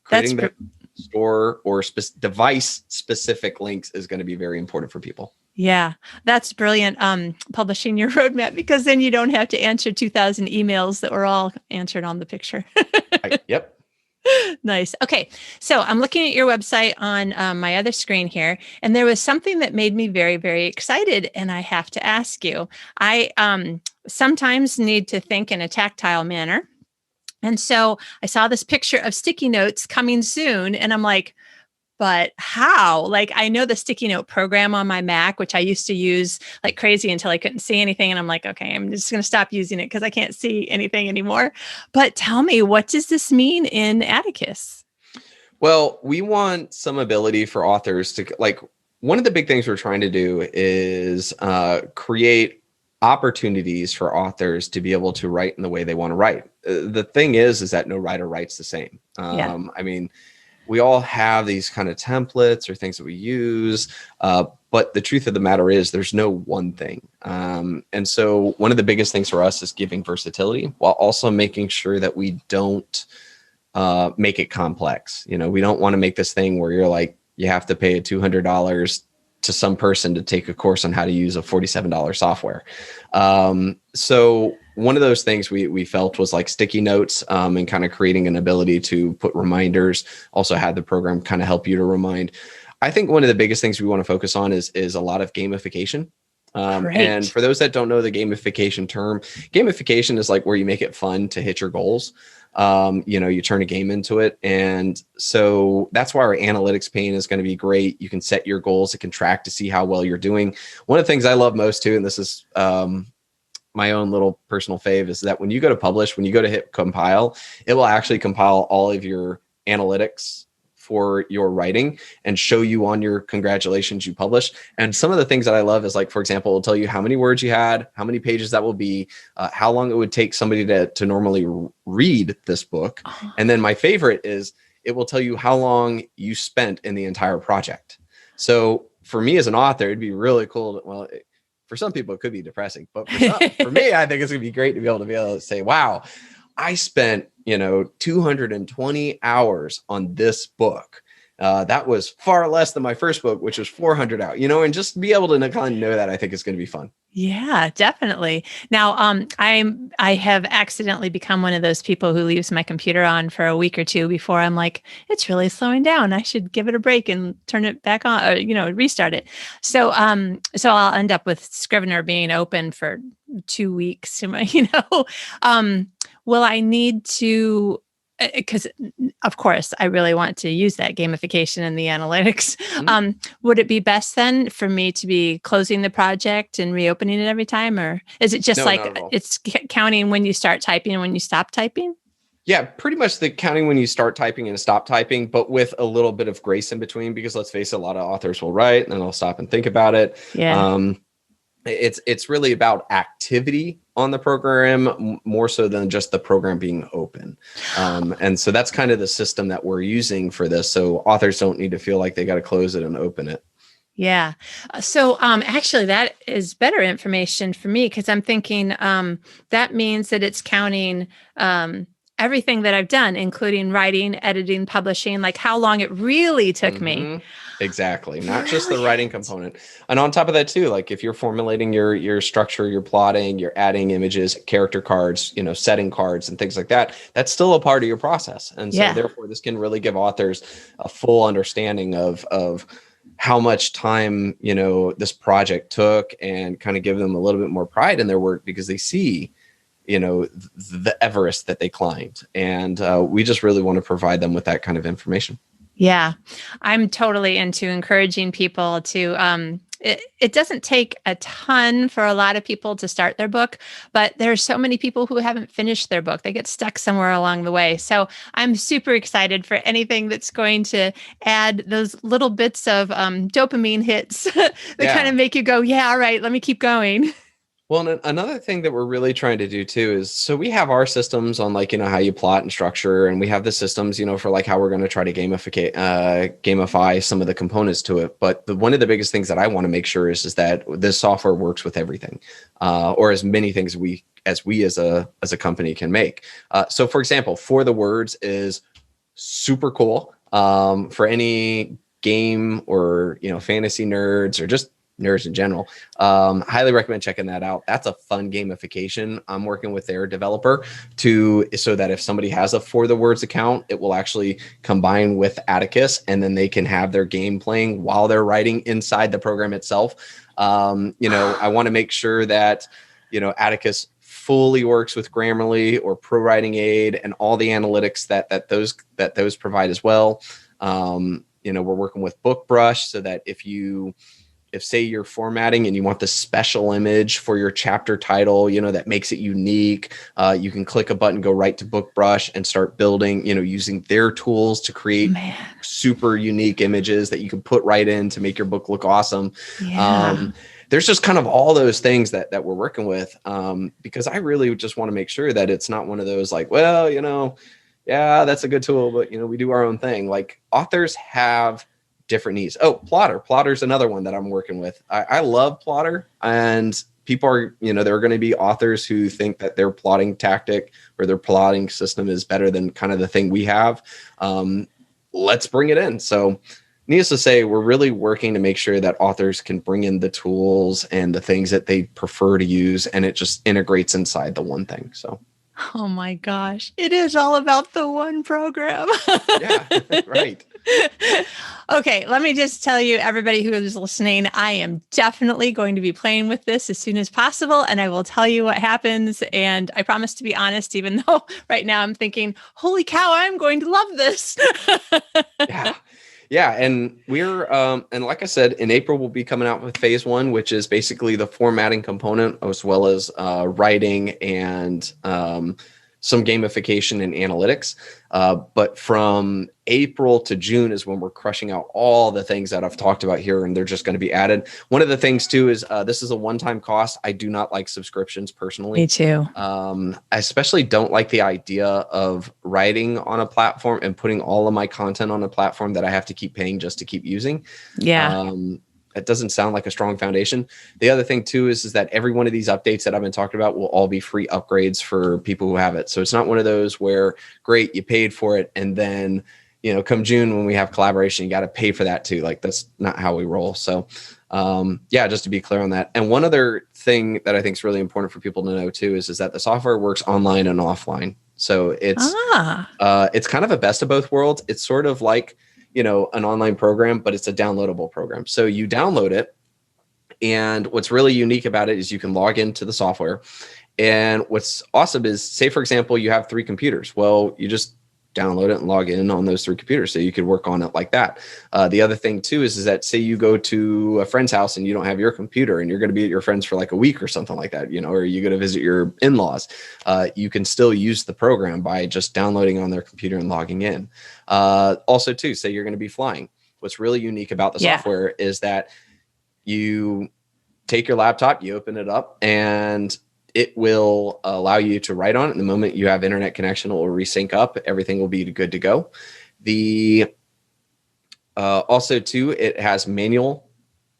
B: Creating the store or device specific links is going to be very important for people.
A: Yeah, that's brilliant. Publishing your roadmap, because then you don't have to answer 2,000 emails that were all answered on the picture.
B: Yep.
A: Nice. Okay. So I'm looking at your website on my other screen here, and there was something that made me very, very excited. And I have to ask you, I sometimes need to think in a tactile manner. And so I saw this picture of sticky notes coming soon, and I'm like, but how? Like, I know the sticky note program on my Mac, which I used to use like crazy until I couldn't see anything. And I'm like, okay, I'm just going to stop using it because I can't see anything anymore. But tell me, what does this mean in Atticus?
B: Well, we want some ability for authors to, like, one of the big things we're trying to do is create opportunities for authors to be able to write in the way they want to write. The thing is that no writer writes the same. I mean, we all have these kind of templates or things that we use, but the truth of the matter is there's no one thing. And so one of the biggest things for us is giving versatility while also making sure that we don't make it complex. We don't want to make this thing where you're like, you have to pay $200 to some person to take a course on how to use a $47 software. So one of those things we felt was like sticky notes, and kind of creating an ability to put reminders, also had the program kind of help you to remind. I think one of the biggest things we want to focus on is a lot of gamification. And for those that don't know the gamification term, gamification is like where you make it fun to hit your goals. You turn a game into it. And so that's why our analytics pane is going to be great. You can set your goals. It can track to see how well you're doing. One of the things I love most too, and this is my own little personal fave, is that when you go to publish, when you go to hit compile, it will actually compile all of your analytics for your writing and show you on your congratulations you published. And some of the things that I love is, like, for example, it'll tell you how many words you had, how many pages that will be, how long it would take somebody to normally read this book. And then my favorite is it will tell you how long you spent in the entire project. So for me as an author, it'd be really cool. For some people it could be depressing, but for me, I think it's gonna be great to be able to say, wow, I spent 220 hours on this book. That was far less than my first book, which was 400 hours, and just be able to kind of know that, I think is going to be fun.
A: Yeah, definitely. Now, I have accidentally become one of those people who leaves my computer on for a week or two before I'm like, it's really slowing down. I should give it a break and turn it back on, or, restart it. So I'll end up with Scrivener being open for 2 weeks. Will I need to? Because of course I really want to use that gamification and the analytics. Mm-hmm. Would it be best then for me to be closing the project and reopening it every time? Or is it just it's counting when you start typing and when you stop typing?
B: Yeah, pretty much the counting when you start typing and stop typing, but with a little bit of grace in between, because let's face it, a lot of authors will write and then they'll stop and think about it.
A: Yeah.
B: It's really about activity on the program more so than just the program being open. And so that's kind of the system that we're using for this. So authors don't need to feel like they got to close it and open it.
A: Yeah. So actually that is better information for me, because I'm thinking that means that it's counting everything that I've done, including writing, editing, publishing, like how long it really took me.
B: Exactly. Not just the writing component. And on top of that too, like if you're formulating your structure, you're plotting, you're adding images, character cards, setting cards and things like that, that's still a part of your process. And so therefore this can really give authors a full understanding of how much time, this project took, and kind of give them a little bit more pride in their work, because they see, the Everest that they climbed. And we just really want to provide them with that kind of information.
A: Yeah, I'm totally into encouraging people to, it doesn't take a ton for a lot of people to start their book, but there's so many people who haven't finished their book. They get stuck somewhere along the way. So I'm super excited for anything that's going to add those little bits of dopamine hits that kind of make you go, yeah, all right, let me keep going.
B: Well, another thing that we're really trying to do too is, so we have our systems on how you plot and structure, and we have the systems, for how we're going to try to gamify some of the components to it. But one of the biggest things that I want to make sure is that this software works with everything, or as many things as we as a company can make. So for example, For the Words is super cool for any game or, fantasy nerds or just nerds in general. Highly recommend checking that out. That's a fun gamification. I'm working with their developer so that if somebody has a For the Words account, it will actually combine with Atticus, and then they can have their game playing while they're writing inside the program itself. I want to make sure that, Atticus fully works with Grammarly or Pro Writing Aid and all the analytics that those provide as well. We're working with BookBrush so that if say you're formatting and you want the special image for your chapter title, that makes it unique, you can click a button, go right to BookBrush and start building, using their tools to create super unique images that you can put right in to make your book look awesome. Yeah. There's just kind of all those things that we're working with, because I really just want to make sure that it's not one of those like, well, yeah, that's a good tool, but we do our own thing. Like, authors have different needs. Oh, Plotter's another one that I'm working with. I love Plotter, and people are, there are going to be authors who think that their plotting tactic or their plotting system is better than kind of the thing we have. Let's bring it in. So needless to say, we're really working to make sure that authors can bring in the tools and the things that they prefer to use, and it just integrates inside the one thing. So.
A: Oh my gosh. It is all about the one program.
B: Yeah, right.
A: Okay, let me just tell you, everybody who is listening, I am definitely going to be playing with this as soon as possible, and I will tell you what happens. And I promise to be honest, even though right now I'm thinking, holy cow, I'm going to love this.
B: Yeah. Yeah. And we're, and like I said, in April, we'll be coming out with phase 1, which is basically the formatting component, as well as writing and some gamification and analytics. But from April to June is when we're crushing out all the things that I've talked about here, and they're just going to be added. One of the things too is this is a one-time cost. I do not like subscriptions personally.
A: Me too.
B: I especially don't like the idea of writing on a platform and putting all of my content on a platform that I have to keep paying just to keep using.
A: Yeah.
B: It doesn't sound like a strong foundation. The other thing too is that every one of these updates that I've been talking about will all be free upgrades for people who have it. So it's not one of those where, great, you paid for it, and then, you know, come June when we have collaboration, you got to pay for that too. Like, that's not how we roll. So yeah, just to be clear on that. And one other thing that I think is really important for people to know too is that the software works online and offline. So it's kind of a best of both worlds. It's sort of like, you know, an online program, but it's a downloadable program. So you download it, and what's really unique about it is you can log into the software. And what's awesome is, say, for example, you have 3 computers. Well, you just download it and log in on those 3 computers, so you could work on it like that. The other thing too is that, say you go to a friend's house and you don't have your computer, and you're going to be at your friend's for like a week or something like that, you know, or you go to visit your in-laws, you can still use the program by just downloading on their computer and logging in. Also too, say you're going to be flying. What's really unique about the software is that you take your laptop, you open it up, and it will allow you to write on it. The moment you have internet connection, it will resync up. Everything will be good to go. Also too, it has manual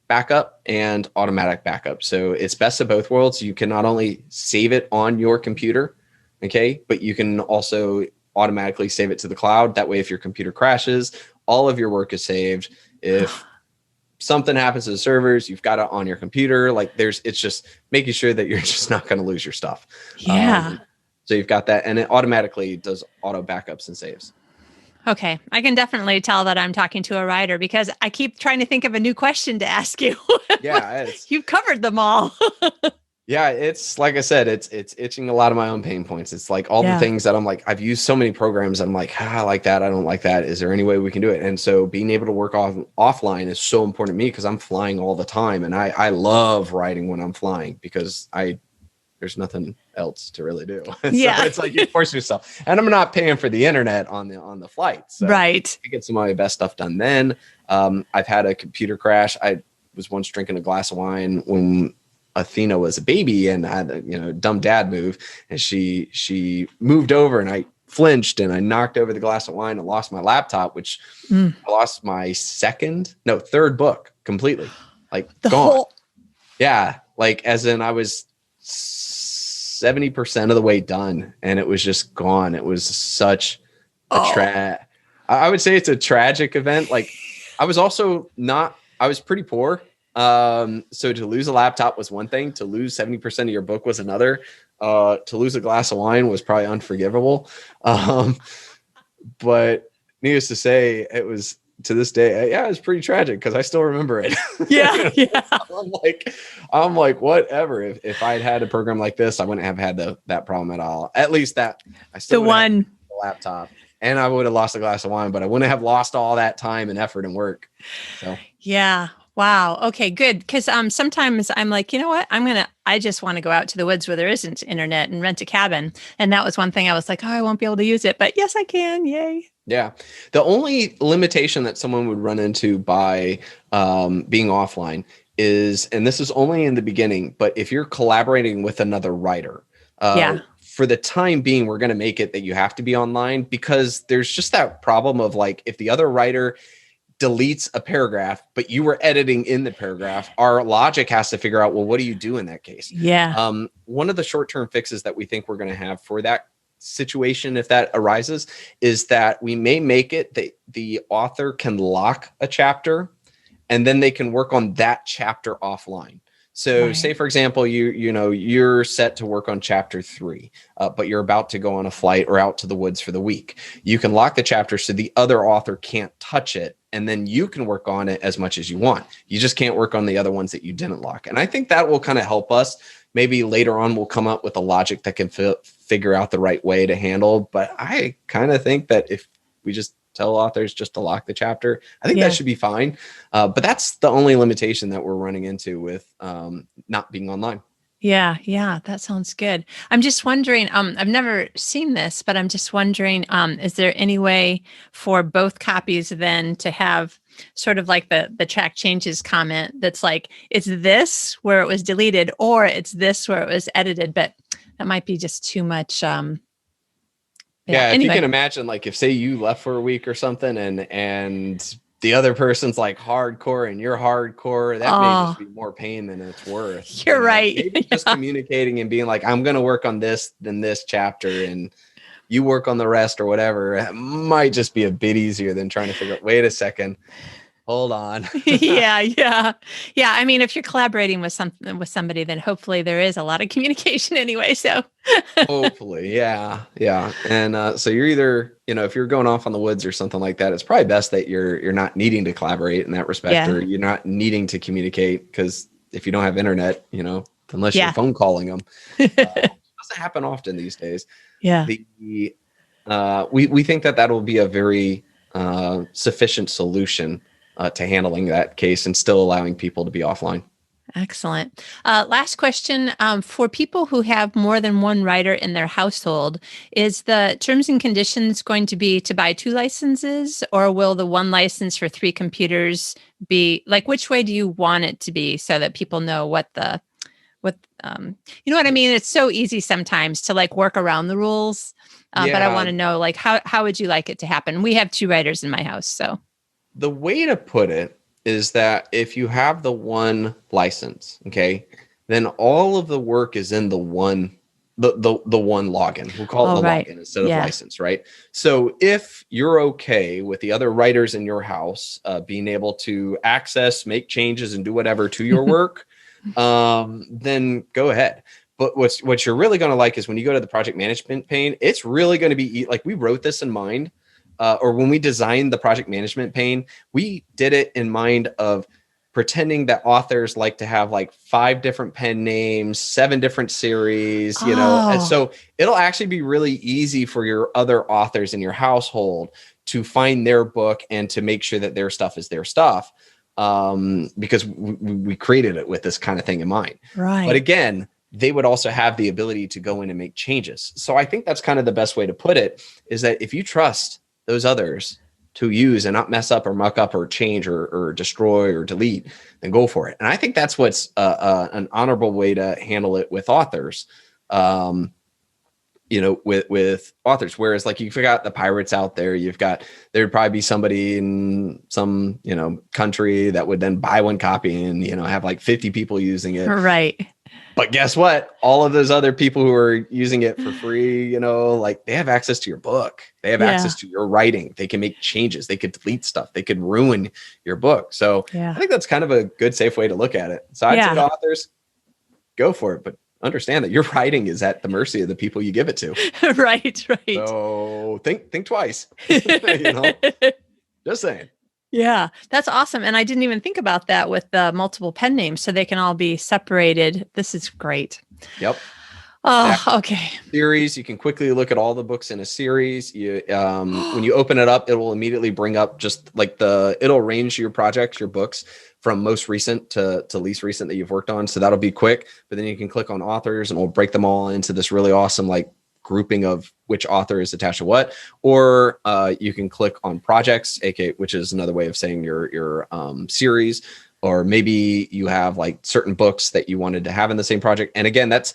B: backup and automatic backup. So it's best of both worlds. You can not only save it on your computer, okay, but you can also automatically save it to the cloud. That way, if your computer crashes, all of your work is saved. If something happens to the servers, you've got it on your computer. Like, it's just making sure that you're just not going to lose your stuff.
A: Yeah.
B: So you've got that, and it automatically does auto backups and saves.
A: Okay. I can definitely tell that I'm talking to a writer, because I keep trying to think of a new question to ask you.
B: Yeah.
A: You've covered them all.
B: Yeah, it's like I said, it's itching a lot of my own pain points. It's like all the things that I'm like, I've used so many programs. I'm like, I like that. I don't like that. Is there any way we can do it? And so being able to work offline is so important to me, because I'm flying all the time, and I love writing when I'm flying, because there's nothing else to really do. So it's like you force yourself, and I'm not paying for the internet on the flight. So
A: right.
B: I get some of my best stuff done then. I've had a computer crash. I was once drinking a glass of wine when Athena was a baby, and I had a dumb dad move, and she moved over, and I flinched, and I knocked over the glass of wine and lost my laptop, which I lost my third book completely, like gone. Yeah, like as in I was 70% of the way done, and it was just gone. It was such a I would say it's a tragic event. Like, I was also I was pretty poor. So to lose a laptop was one thing, to lose 70% of your book was another. To lose a glass of wine was probably unforgivable. But needless to say, it was, to this day, it was pretty tragic, because I still remember it.
A: Yeah.
B: I'm like, whatever. If I'd had a program like this, I wouldn't have had that problem at all. At least that I still would have the laptop, and I would have lost a glass of wine, but I wouldn't have lost all that time and effort and work. So
A: yeah. Wow. Okay, good. Because sometimes I'm like, you know what? I just want to go out to the woods where there isn't internet and rent a cabin. And that was one thing I was like, I won't be able to use it. But yes, I can. Yay.
B: Yeah. The only limitation that someone would run into by being offline is, and this is only in the beginning, but if you're collaborating with another writer, for the time being, we're going to make it that you have to be online, because there's just that problem of, like, if the other writer deletes a paragraph, but you were editing in the paragraph, our logic has to figure out, well, what do you do in that case?
A: Yeah.
B: One of the short-term fixes that we think we're going to have for that situation, if that arises, is that we may make it that the author can lock a chapter and then they can work on that chapter offline. So say, for example, you're set to work on chapter 3, but you're about to go on a flight or out to the woods for the week. You can lock the chapter so the other author can't touch it. And then you can work on it as much as you want. You just can't work on the other ones that you didn't lock. And I think that will kind of help us. Maybe later on, we'll come up with a logic that can figure out the right way to handle. But I kind of think that if we just tell authors just to lock the chapter, I think that should be fine. But that's the only limitation that we're running into with not being online.
A: Yeah, that sounds good. I'm just wondering, I've never seen this, but I'm just wondering, is there any way for both copies then to have sort of like the track changes comment that's like, it's this where it was deleted or it's this where it was edited, but that might be just too much.
B: If you can imagine, like if say you left for a week or something and the other person's like hardcore and you're hardcore, that may just be more pain than it's worth.
A: You're right.
B: Maybe just communicating and being like, I'm going to work on this, then this chapter, and you work on the rest or whatever. It might just be a bit easier than trying to figure out, wait a second, hold on.
A: Yeah. I mean, if you're collaborating with somebody, then hopefully there is a lot of communication anyway. So
B: hopefully, yeah. And so you're either, if you're going off on the woods or something like that, it's probably best that you're not needing to collaborate in that respect, or you're not needing to communicate, because if you don't have internet, unless you're phone calling them, it doesn't happen often these days.
A: Yeah.
B: We think that will be a very sufficient solution to handling that case and still allowing people to be offline.
A: Excellent. Last question. For people who have more than one writer in their household, is the terms and conditions going to be to buy 2 licenses, or will the 1 license for 3 computers be like, which way do you want it to be so that people know what you know what I mean? It's so easy sometimes to like work around the rules. But I want to know, like, how would you like it to happen? We have 2 writers in my house. So
B: the way to put it is that if you have the 1 license, okay, then all of the work is in the one login. We'll call it the login instead of license, right? So if you're okay with the other writers in your house being able to access, make changes, and do whatever to your work, then go ahead. But what you're really going to like is when you go to the project management pane, it's really going to be like, we wrote this in mind. Or when we designed the project management pane, we did it in mind of pretending that authors like to have like 5 different pen names, 7 different series, and so it'll actually be really easy for your other authors in your household to find their book and to make sure that their stuff is their stuff, because we created it with this kind of thing in mind.
A: Right.
B: But again, they would also have the ability to go in and make changes. So I think that's kind of the best way to put it, is that if you trust those others to use and not mess up or muck up or change or destroy or delete, then go for it. And I think that's what's an honorable way to handle it with authors, with authors. Whereas like you've got the pirates out there, there'd probably be somebody in some, country that would then buy 1 copy and, have like 50 people using it.
A: Right.
B: But guess what? All of those other people who are using it for free, like they have access to your book. They have access to your writing. They can make changes. They could delete stuff. They could ruin your book. So I think that's kind of a good, safe way to look at it. So I'd say to authors, go for it, but understand that your writing is at the mercy of the people you give it to.
A: Right.
B: So think twice. Just saying.
A: Yeah, that's awesome. And I didn't even think about that with the multiple pen names, so they can all be separated. This is great.
B: Yep.
A: Oh, okay.
B: Series. You can quickly look at all the books in a series. You, when you open it up, it will immediately bring up just like it'll arrange your projects, your books from most recent to least recent that you've worked on. So that'll be quick, but then you can click on authors and we'll break them all into this really awesome, like, grouping of which author is attached to what, or you can click on projects, aka, which is another way of saying your series, or maybe you have like certain books that you wanted to have in the same project. And again, that's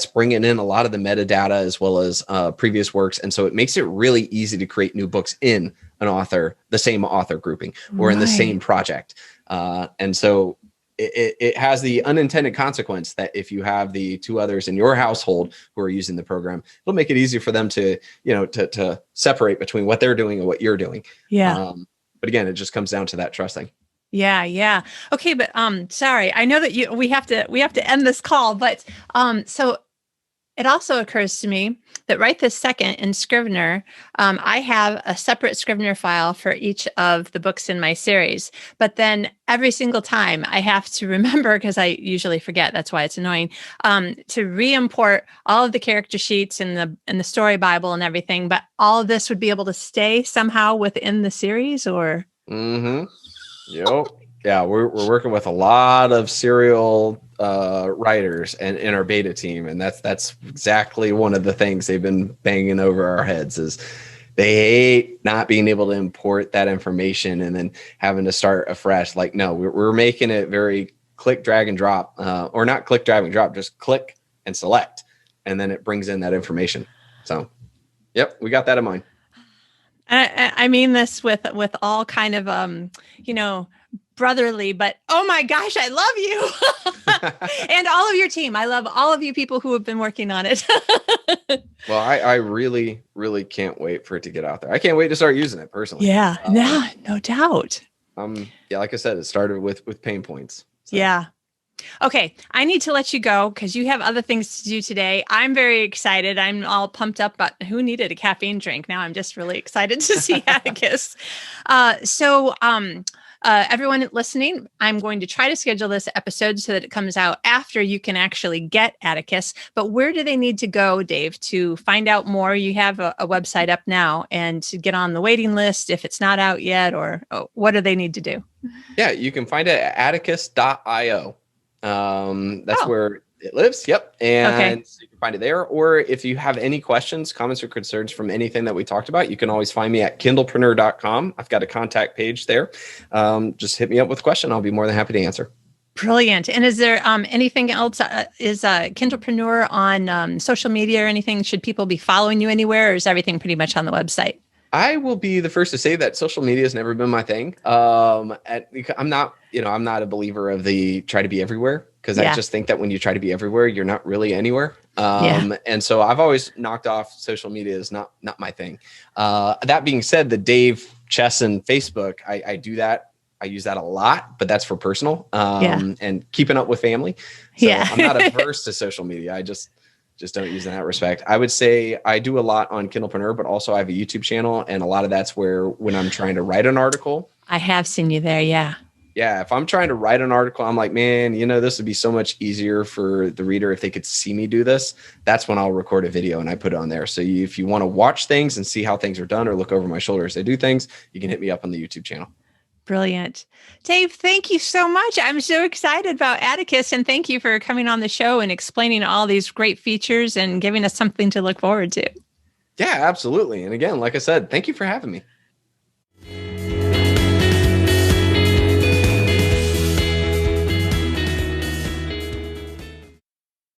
B: bringing in a lot of the metadata as well as previous works. And so it makes it really easy to create new books in the same author grouping, or in the same project. And so it has the unintended consequence that if you have the two others in your household who are using the program, it'll make it easier for them to, to separate between what they're doing and what you're doing.
A: Yeah.
B: But again, it just comes down to that trusting.
A: Yeah. Yeah. Okay. But, sorry, I know that we have to end this call, but, so it also occurs to me that right this second in Scrivener, I have a separate Scrivener file for each of the books in my series. But then every single time I have to remember, because I usually forget, that's why it's annoying, to re-import all of the character sheets in the story Bible and everything. But all of this would be able to stay somehow within the series, or?
B: Mm-hmm. Yep. Yeah, we're working with a lot of serial writers and in our beta team, and that's exactly one of the things they've been banging over our heads is they hate not being able to import that information and then having to start afresh. Like, no, we're making it very click, drag, and drop, or not click, drag, and drop, just click and select, and then it brings in that information. So, yep, we got that in mind.
A: I mean this with all kind of brotherly, but oh my gosh, I love you. And all of your team. I love all of you people who have been working on it.
B: Well, I really, really can't wait for it to get out there. I can't wait to start using it personally.
A: Yeah, no doubt.
B: Yeah, like I said, it started with pain points. So.
A: Yeah. Okay, I need to let you go because you have other things to do today. I'm very excited. I'm all pumped up, but who needed a caffeine drink? Now I'm just really excited to see Atticus. Everyone listening, I'm going to try to schedule this episode so that it comes out after you can actually get Atticus. But where do they need to go, Dave, to find out more? You have a website up now, and to get on the waiting list if it's not out yet, or what do they need to do?
B: Yeah, you can find it at atticus.io. That's where it lives. Yep. And so you can find it there. Or if you have any questions, comments, or concerns from anything that we talked about, you can always find me at kindlepreneur.com. I've got a contact page there. Just hit me up with a question. I'll be more than happy to answer.
A: Brilliant. And is there anything else? Is Kindlepreneur on social media or anything? Should people be following you anywhere, or is everything pretty much on the website?
B: I will be the first to say that social media has never been my thing. I'm not a believer of the try to be everywhere, because I just think that when you try to be everywhere, you're not really anywhere. And so I've always knocked off social media as not my thing. That being said, the Dave Chesson Facebook, I do that. I use that a lot, but that's for personal and keeping up with family. So I'm not averse to social media. I just don't use it in that respect. I would say I do a lot on Kindlepreneur, but also I have a YouTube channel, and a lot of that's where when I'm trying to write an article.
A: I have seen you there, yeah.
B: Yeah, if I'm trying to write an article, I'm like, man, this would be so much easier for the reader if they could see me do this. That's when I'll record a video and I put it on there. So if you want to watch things and see how things are done or look over my shoulder as I do things, you can hit me up on the YouTube channel.
A: Brilliant. Dave, thank you so much. I'm so excited about Atticus, and thank you for coming on the show and explaining all these great features and giving us something to look forward to.
B: Yeah, absolutely. And again, like I said, thank you for having me.